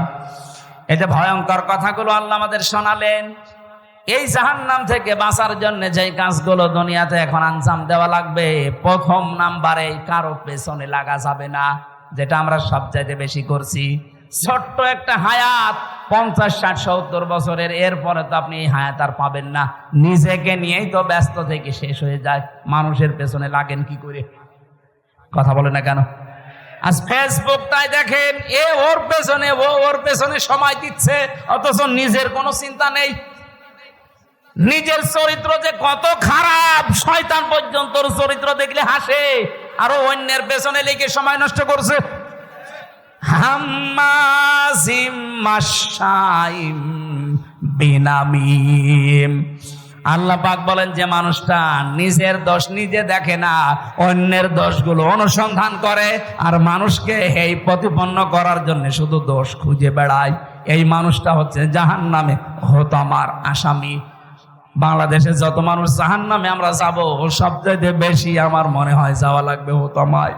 এই যে ভয়ঙ্কর কথাগুলো আল্লাহ আমাদের শোনালেন, এই জাহান্নাম থেকে বাঁচার জন্য যেই কাজগুলো দুনিয়াতে এখন আঞ্জাম দেওয়া লাগবে, প্রথম নাম্বারে কারো পেছনে লাগা যাবে না, যেটা আমরা সবচাইতে বেশি করছি। ছোট্ট একটা হায়াত, 50, 60, 70 বছরের, এরপরে তো আপনি এই হায়াত আর পাবেন না। নিজেকে নিয়েই তো ব্যস্ত থেকে শেষ হয়ে যায়, মানুষের পেছনে লাগেন কি করে? কথা বলে না কেন? আজ ফেসবুকটাই দেখেন, এ ওর পেছনে, ও ওর পেছনে সময় দিচ্ছে, অথচ নিজের কোনো চিন্তা নেই। নিজের চরিত্র যে কত খারাপ, শয়তান পর্যন্ত ওর চরিত্র দেখলে হাসে, আরো অন্যের পেছনে লেগে সময় নষ্ট করছে। হাম্মাজিম মাশাইম বিনামিম। আল্লাহ পাক বলেন যে মানুষটা নিজের দোষ নিজে দেখে না, অন্যের দোষগুলো অনুসন্ধান করে, আর মানুষকে এই প্রতিপন্ন করার জন্য শুধু দোষ খুঁজে বেড়ায়, এই মানুষটা হচ্ছে জাহান্নামে হুতমার আসামি। বাংলাদেশে যত মানুষ জাহান্নামে আমরা যাব, সবচেয়ে বেশি আমার মনে হয় যাওয়া লাগবে হুতমায়।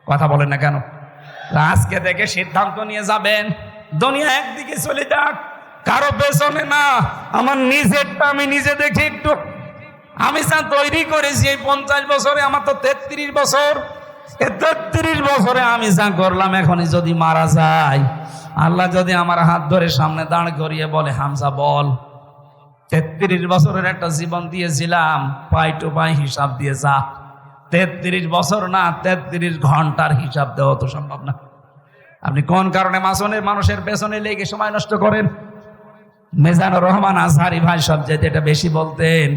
কথা বলেন না কেন? আজকে থেকে সিদ্ধান্ত নিয়ে যাবেন, দুনিয়া একদিকে চলে যাক, কারো পেছনে না। আমার নিজেরটা আমি নিজে দেখি একটু। আমি যা তৈরি করেছি এই 50 বছরে, আমার তো 33 বছর, এই 33 বছরে আমি যা করলাম, এখনই যদি মারা যায়, আল্লাহ যদি আমার হাত ধরে সামনে দাঁড় করিয়ে বলে, হামজা বল, 33 বছরের একটা জীবন দিয়েছিলাম, পাই টু পাই হিসাব দিয়ে যা। 33 বছর না, 33 ঘন্টার হিসাব দেওয়া তো সম্ভব না। আপনি কোন কারণে মানুষের পেছনে লেগে সময় নষ্ট করেন? মিজানুর রহমান আজহারি ভাই সবচেয়ে এটা বেশি বলতেন,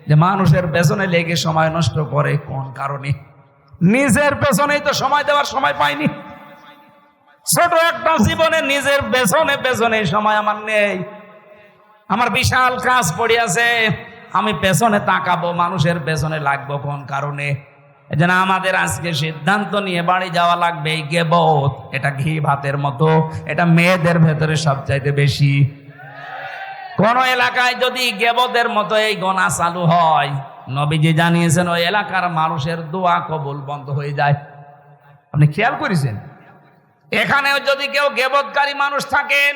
যে মানুষের পেছনে লেগে সময় নষ্ট করে কোন কারণে? নিজের পেছনেই তো সময় দেওয়ার সময় পাইনি। ছোট একটা জীবনে নিজের পেছনে সময় আমার নেই। আমার বিশাল কাজ পড়ে আছে, আমি পেছনে তাকাবো, মানুষের পেছনে লাগবো কোন কারণে? এজন্য আমাদের আজকে সিদ্ধান্ত নিয়ে বাড়ি যাওয়া লাগবে। এই গীবত, এটা ঘি ভাতের মতো, এটা মেয়েদের ভেতরে সবচাইতে বেশি। কোন এলাকায় যদি গীবতের মতো এই গোনা চালু হয়, নবীজি জানিয়েছেন ওই এলাকার মানুষের দোয়া কবুল বন্ধ হয়ে যায়। আপনি খেয়াল করেছেন? এখানেও যদি কেউ গীবতকারী মানুষ থাকেন,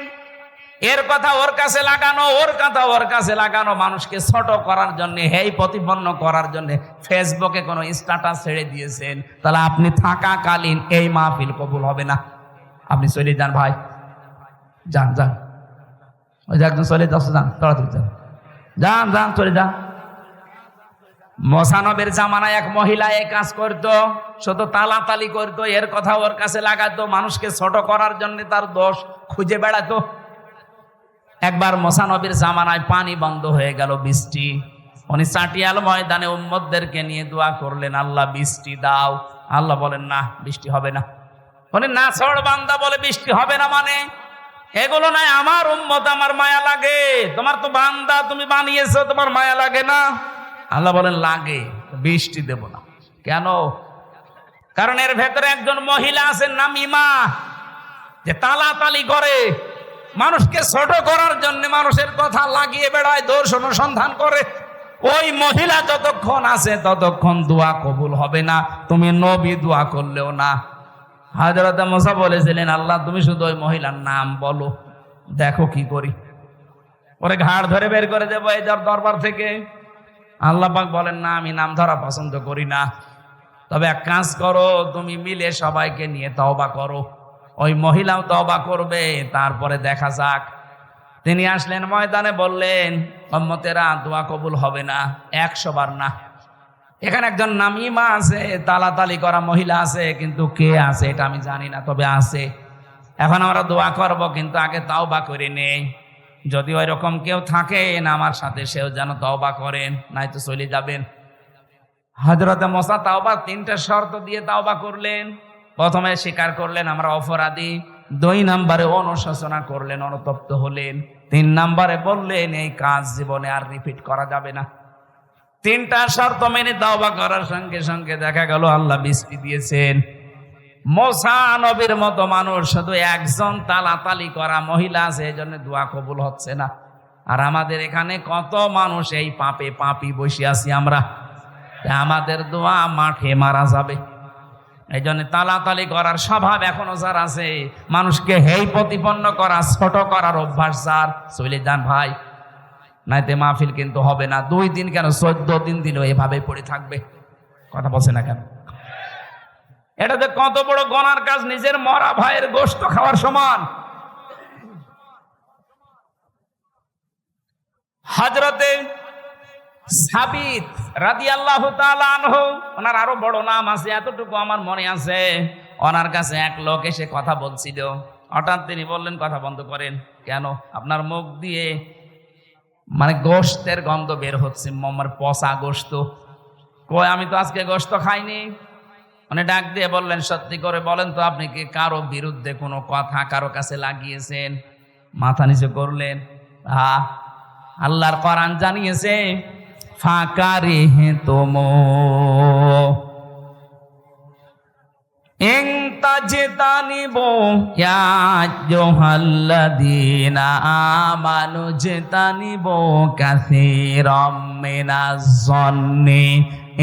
এর কথা ওর কাছে লাগানো, ওর কথা ওর কাছে লাগানো, মানুষকে ছোট করার জন্য, হেই প্রতিপন্ন করার জন্য ফেসবুকে কোনো স্ট্যাটাস ছেড়ে দিয়েছেন, তাহলে আপনি থাকাকালীন এই মাহফিল কবুল হবে না। আপনি চলে যান ভাই, যান যান, ওই যে একজন চলে যাচ্ছে, যান তাড়াতাড়ি যান, যান যান চলে যান। মোসানবের জামানায় এক মহিলা এই কাজ করতো, শুধু তালাতালি করতো, এর কথা ওর কাছে লাগাতো, মানুষকে ছোট করার জন্য তার দোষ খুঁজে বেড়াতো। একবার মোসানবীর জামানায় পানি বন্ধ হয়ে গেল, বৃষ্টি। উনি চাটিয়াল ময়দানে উম্মতদেরকে নিয়ে দোয়া করলেন, আল্লাহ বৃষ্টি দাও। আল্লাহ বলেন না, বৃষ্টি হবে না। উনি নাছড় বান্দা বলে বৃষ্টি হবে না মানে? এগুলো নাই আমার উম্মত, আমার মায়া লাগে। তোমার তো বান্দা, তুমি বানিয়েছো, তোমার মায়া লাগে না? আল্লাহ বলেন লাগে, বৃষ্টি দেব না। কেন? কারণ এর ভেতরে একজন মহিলা আছেন নামিমা, যে তালাতালি করে, মানুষকে ছোট করার জন্য মানুষের কথা লাগিয়ে বেড়ায়, দোষ অনুসন্ধান করে। ওই মহিলা যতক্ষণ আছে ততক্ষণ দোয়া কবুল হবে না, তুমি নবী দোয়া করলেও না। হযরত মুসা বলেছিলেন, আল্লাহ তুমি শুধু ওই মহিলার নাম বলো, দেখো কি করি। ওরে ঘাড় ধরে বের করে দেবো এই দরবার থেকে। আল্লাহ পাক বলেন, না, আমি নাম ধরা পছন্দ করি না। তবে এক কাজ করো, তুমি মিলে সবাইকে নিয়ে তওবা করো। ওই মহিলাও তওবা করবে, তারপরে দেখা যাক। তিনি আসলেন ময়দানে, বললেন, উম্মতেরা দোয়া কবুল হবে না 100 বার না। এখানে একজন নামিমা আছে, তালাতালি করা মহিলা আছে, কিন্তু কে আছে এটা আমি জানি না, তবে আছে। এখন আমরা দোয়া করব, কিন্তু আগে তওবা করে নেই। যদি ওই রকম কেউ থাকেন আমার সাথে, সেও যেন তওবা করেন, নাই তো চলে যাবেন। হযরত মুসা তওবা 3টা শর্ত দিয়ে তওবা করলেন। প্রথমে স্বীকার করলেন আমরা অপরাধী, 2 নম্বরে অনুশোচনা করলেন, অনুতপ্ত হলেন, 3 নম্বরে বললেন এই কাজ জীবনে আর রিপিট করা যাবে না। 3টা শর্ত মেনে তওবা করার সঙ্গে সঙ্গে দেখা গেল আল্লাহ বৃষ্টি দিয়েছেন। মুসা নবীর মতো মানুষ, শুধু একজন তালাতালি করা মহিলা আছে, এই জন্য দোয়া কবুল হচ্ছে না। আর আমাদের এখানে কত মানুষ এই পাপে পাপি বসে আছি আমরা, আমাদের দোয়া মাঠে মারা যাবে। এই জন্য তালাতালি করার স্বভাব এখনো যার আছে, মানুষকে হেয় প্রতিপন্ন করা, ছোট করার অভ্যাস যার, চলে যান ভাই, নাইতে মাহফিল কিন্তু হবে না। 2 দিন কেন, 14 দিন দিলেও এভাবে পড়ে থাকবে। কথা বলছে না কেন? এটাতে কত বড় গুনার কাজ, নিজের মরা ভাইয়ের গোশত খাওয়ার সমান। হযরতে সাবিত রাদিয়াল্লাহু তাআলা আনহু, ওনার আরো বড় নাম আছে, এতটুকু আমার মনে আছে। ওনার কাছে এক লোক এসে কথা বলছিল, হঠাৎ তিনি বললেন, কথা বন্ধ করেন। কেন? আপনার মুখ দিয়ে মানে গোশতের গন্ধ বের হচ্ছে, আমার পচা গোশত। কই, আমি তো আজকে গোশত খাইনি। মানে ডাক দিয়ে বললেন, সত্যি করে বলেন তো, আপনি কি কারো বিরুদ্ধে কোনো কথা কারো কাছে লাগিয়েছেন? মাথা নিচু করলেন। আল্লাহর কোরআন জানিয়েছে, ফাকারিহতুমু ইন তাজতানিবু ইয়া আইয়ুহাল্লাযীনা আমানু জতানিবু কাসীরাম মিনাজ যন্নি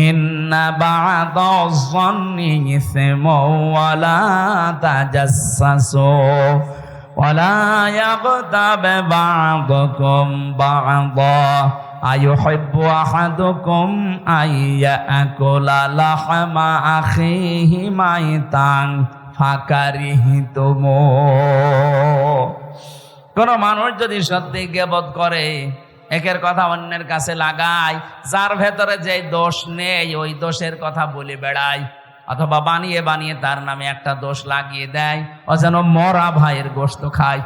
ইন্না বা'দাজ যন্নি ইসমু ওয়া লা তাজাসসু ওয়া লা ইয়াগতাব বা'দুকুম বা'দা আইয়ুহিব্বু আহাদুকুম আইয়াকুলা লাহমা আখিহি মাইতান ফাকারিহতুমু। কোন মানুষ যদি সত্যি গীবত করে, একের কথা অন্যের কাছে লাগায়, যার ভেতরে যে দোষ নেই ওই দোষের কথা বলে বেড়ায়, অথবা বানিয়ে বানিয়ে তার নামে একটা দোষ লাগিয়ে দেয়, ও যেন মরা ভাইয়ের গোশত খায়।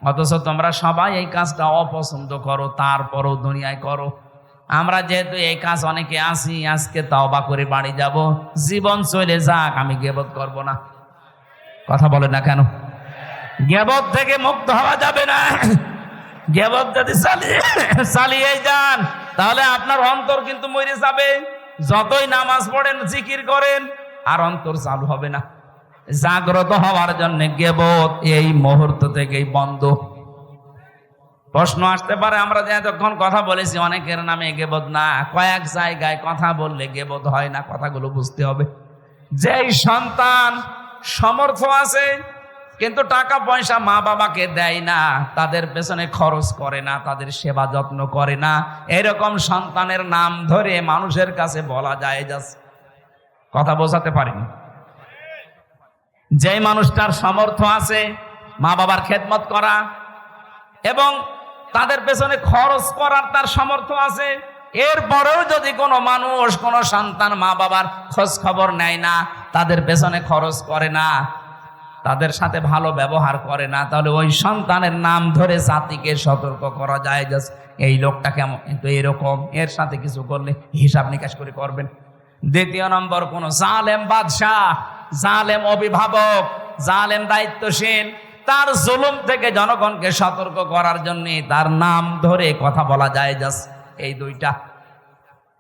অথচ তোমরা সবাই এই কাজটা অপছন্দ করো, তারপরও দুনিয়ায় করো। আমরা যেহেতু এই কাজ অনেকে আসি, আজকে তওবা করে বাড়ি যাব, জীবন চলে যাক, আমি গীবত করব না। কথা বলে না কেন? গীবত থেকে মুক্ত হওয়া যাবে না। গীবত যদি চালিয়ে যান, তাহলে আপনার অন্তর কিন্তু মরে যাবে। যতই নামাজ পড়েন, জিকির করেন, আর অন্তর চালু হবে না। জাগ্রত হওয়ার জন্য গীবত এই মুহূর্ত থেকেই বন্ধ। প্রশ্ন আসতে পারে, আমরা যে এতক্ষণ কথা বলেছি অনেকের নামে গীবত না, কয়েক জায়গায় কথা বললে গীবত হয় না। কথাগুলো বুঝতে হবে। যেই সন্তান সমর্থ আছে কিন্তু টাকা পয়সা মা বাবাকে দেয় না, তাদের পেছনে খরচ করে না, তাদের সেবা যত্ন করে না, এরকম সন্তানের নাম ধরে মানুষের কাছে বলা যায় যাচ্ছে। কথা বোঝাতে পারিনি? যে মানুষটার সামর্থ্য আছে মা বাবার খেদমত করা এবং তাদের পেছনে খরচ করার তার সামর্থ্য আছে, এরপরেও যদি কোনো মানুষ, কোনো সন্তান মা বাবার খোঁজ খবর নেয় না, তাদের পেছনে খরচ করে না, তাদের সাথে ভালো ব্যবহার করে না, তাহলে ওই সন্তানের নাম ধরে জাতিকে সতর্ক করা যায় যে এই লোকটা কেমন, কিন্তু এরকম, এর সাথে কিছু করলে হিসাব নিকাশ করে করবেন। দ্বিতীয় নম্বর, কোন জালেম বাদশাহ, জালেম অভিভাবক, জালেম দায়িত্বশীল, তার জুলুম থেকে জনগণকে সতর্ক করার জন্য তার নাম ধরে কথা বলা যায়। জাস্ট এই দুইটা,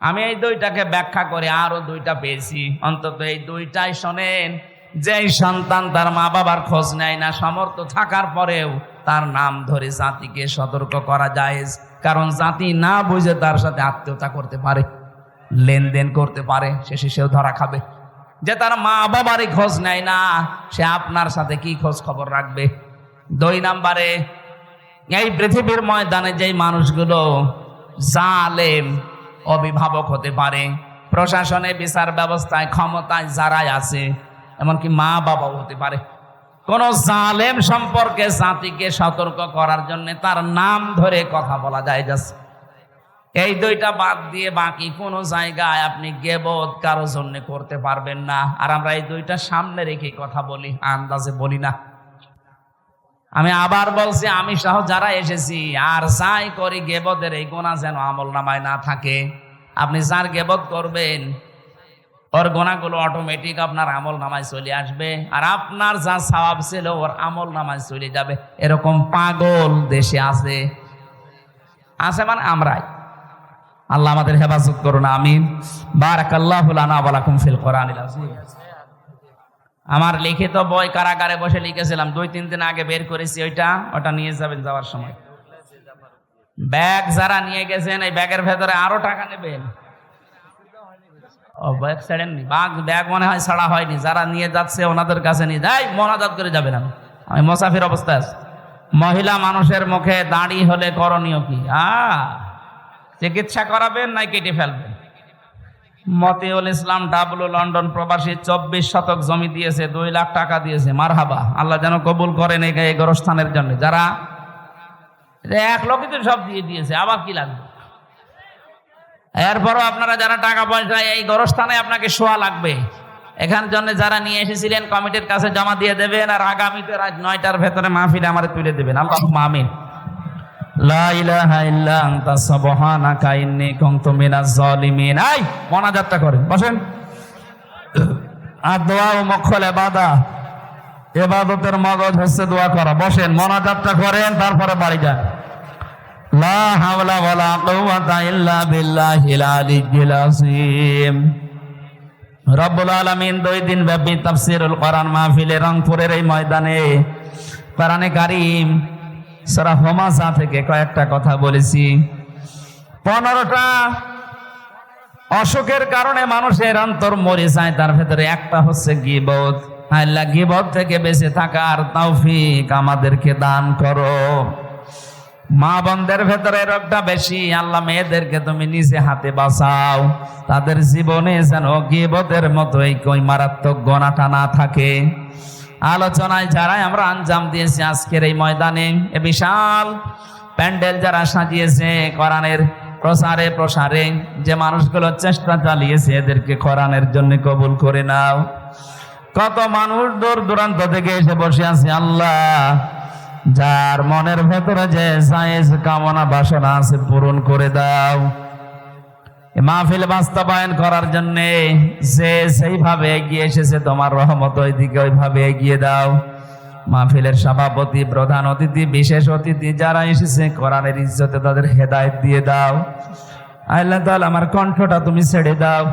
আমি এই দুইটাকে ব্যাখ্যা করে আরো দুইটা পেয়েছি। অন্তত এই দুইটাই শোনেন, যেই সন্তান তার মা বাবার খোঁজ নেয় না, সামর্থ্য থাকার পরেও তার নাম ধরে জাতিকে সতর্ক করা যায়। কারণ জাতি না বুঝে তার সাথে আত্মীয়তা করতে পারে, লেনদেন করতে পারে, শেষে সেও ধরা খাবে। যে তার মা বাবারই খোঁজ নেয় না, সে আপনার সাথে কি খোঁজ খবর রাখবে? 2 নম্বরে, এই পৃথিবীর ময়দানে যেই মানুষগুলো জালেম অভিভাবক হতে পারে, প্রশাসনে বিচার ব্যবস্থায় ক্ষমতায় যারাই আছে, এমনকি মা বাবাও হতে পারে, কোন জালেম সম্পর্কে জাতিকে সতর্ক করার জন্য তার নাম ধরে কথা বলা যায়। যাচ্ছে এই দুইটা বাদ দিয়ে বাকি কোন জায়গায় আপনি গীবত কারো জন্য করতে পারবেন না। আর আমরা এই দুইটা সামনে রেখে কথা বলি, আন্দাজে বলি না। আমি আবার বলছি, আমি সহ যারা এসেছি আর যাই করি, গীবতের এই গুনাহ যেন আমলনামায় না থাকে। আপনি যার গীবত করবেন ওর গুনাহগুলো অটোমেটিক আপনার আমলনামায় চলে আসবে, আর আপনার যা সওয়াব ছিল ওর আমলনামায় চলে যাবে। এরকম পাগল দেশে আছে, মানে আমরাই। আল্লাহ আমাদের হেফাজত করুন, আমিন। বারাকাল্লাহু লানা ওয়া লাকুম ফিল কোরআনিল আযীম। আমার লিখিত বই কারাগারে বসে লিখেছিলাম, 2-3 দিন আগে বের করেছি। ওটা নিয়ে যাবেন যাওয়ার সময়। ব্যাগ যারা নিয়ে গেছেন, এই ব্যাগের ভেতরে আরো টাকা নেবেন। ও ব্যাগ ছাড়েননি? ব্যাগ মনে হয় ছাড়া হয়নি। যারা নিয়ে যাচ্ছে ওনাদের কাছে নিয়ে যাই, মোনাজাত করে যাবেন। আমি মুসাফির অবস্থায় আছি। মহিলা মানুষের মুখে দাড়ি হলে করণীয় কি? চিকিৎসা করাবেন না কেটে ফেলবেন? মতিউল ইসলাম ডাবলু লন্ডন প্রবাসী 24 শতক জমি দিয়েছে, 2 লাখ টাকা দিয়েছে। মারহাবা, আল্লাহ যেন কবুল করেন এই গোরস্থানের জন্য। যারা 1 লক্ষ তো সব দিয়ে দিয়েছে, আবার কি লাগবে? এরপরও আপনারা যারা টাকা পয়সা, এই গোরস্থানে আপনাকে শোয়া লাগবে। এখানের জন্য যারা নিয়ে এসেছিলেন কমিটির কাছে জমা দিয়ে দেবেন, আর আগামীতে রাত 9টার ভেতরে মাহফিলে আমারে তুলে দেবেন। আল্লাহুম্মা আমিন। লা ইলাহা ইল্লা আনতা সুবহানাকা ইন্নী কুনতু মিনাজ জালিমিন। এই মোনাজাতটা করেন, বসেন। আর দোয়া ও মুখল ইবাদত, ইবাদতের মগজ হচ্ছে দোয়া করা। বসেন, মোনাজাতটা করেন, তারপরে বাড়ি যান। লা হাওলা ওয়ালা কুওয়াতা ইল্লা বিল্লাহিল আলিয়্যিল আযীম। রব্বুল আলামিন 2 দিন ব্যাপী তাফসীরুল কোরআন মাহফিলে রংপুরের এই ময়দানে কোরআনে কারীম সূরা হুমাযা থেকে কয়েকটা কথা বলেছি। 15টা অসুখের কারণে মানুষের অন্তর মরে যায়, তার ভেতরে একটা হচ্ছে গীবত। আল্লাহ গীবত থেকে বেঁচে থাকার তৌফিক আমাদেরকে দান করো। মা বোনদের ভেতরে রোগটা বেশি, আল্লাহ মেয়েদেরকে তুমি নিজে হাতে বাঁচাও, তাদের জীবনে যেন গীবতের মতো এই কই মারাত্মক গোনাটা না থাকে। আলোচনায় যারাই আমরা আঞ্জাম দিয়েছি আজকের এই ময়দানে, এ বিশাল প্যান্ডেল যারা সাজিয়েছে, কোরআনের প্রসারে প্রসারে যে মানুষগুলো চেষ্টা চালিয়েছে, এদেরকে কোরআনের জন্য কবুল করে নাও। কত মানুষ দূর দূরান্ত থেকে এসে বসে আছে, আল্লাহ যার মনের ভেতরে যে জায়েজ কামনা বাসনা আছে পূরণ করে দাও। মাহফিল বাস্তবায়ন করার জন্য যে সেইভাবে এগিয়ে এসেছে, তোমার রহমত ওইদিকে ওইভাবে এগিয়ে দাও। মাহফিলের সভাপতি, প্রধান অতিথি, বিশেষ অতিথি যারা এসেছে, কোরআনের ইজ্জতে তাদের হেদায়েত দিয়ে দাও। আল্লাহ তাআলা আমার কণ্ঠটা তুমি ছেড়ে দাও,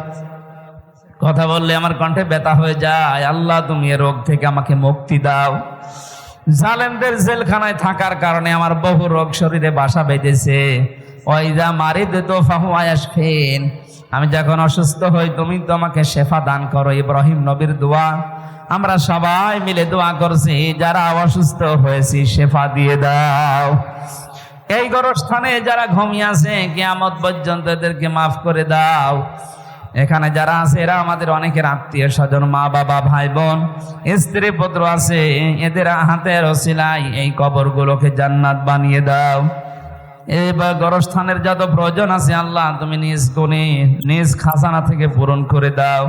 কথা বললে আমার কণ্ঠে ব্যথা হয়ে যায়। আল্লাহ তুমি এ রোগ থেকে আমাকে মুক্তি দাও। জালেমদের জেলখানায় থাকার কারণে আমার বহু রোগ শরীরে বাসা বেঁধেছে। ওয়াইদা মারিদতু ফাহুয়া ইয়াশফিন, আমি যখন অসুস্থ হই তুমি তো আমাকে শেফা দান করো। ইব্রাহিম নবীর দোয়া আমরা সবাই মিলে দোয়া করছি, যারা অসুস্থ হয়েছি শেফা দিয়ে দাও। এই গোরস্থানে যারা ঘুমিয়ে আছে কিয়ামত পর্যন্ত এদেরকে মাফ করে দাও। এখানে যারা আছে এরা আমাদের অনেকের আত্মীয় স্বজন, মা বাবা, ভাই বোন, স্ত্রী পুত্র আছে, এদের হাতের ওসিলায় এই কবরগুলোকে জান্নাত বানিয়ে দাও। এবার গোরস্থানের যত প্রয়োজন আছে আল্লাহ তুমি নিজ গুণে নিজ খাজানা থেকে পূরণ করে দাও।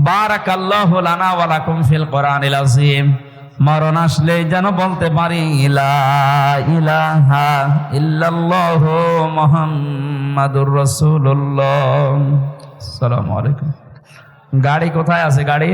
বারাকাল্লাহু লানা ওয়া লাকুম ফিল কোরআনিল আযীম। মরণ আসলে যেন বলতে পারি লা ইলাহা ইল্লাল্লাহু মুহাম্মাদুর রাসূলুল্লাহ। আসসালামু আলাইকুম। গাড়ি কোথায় আছে? গাড়ি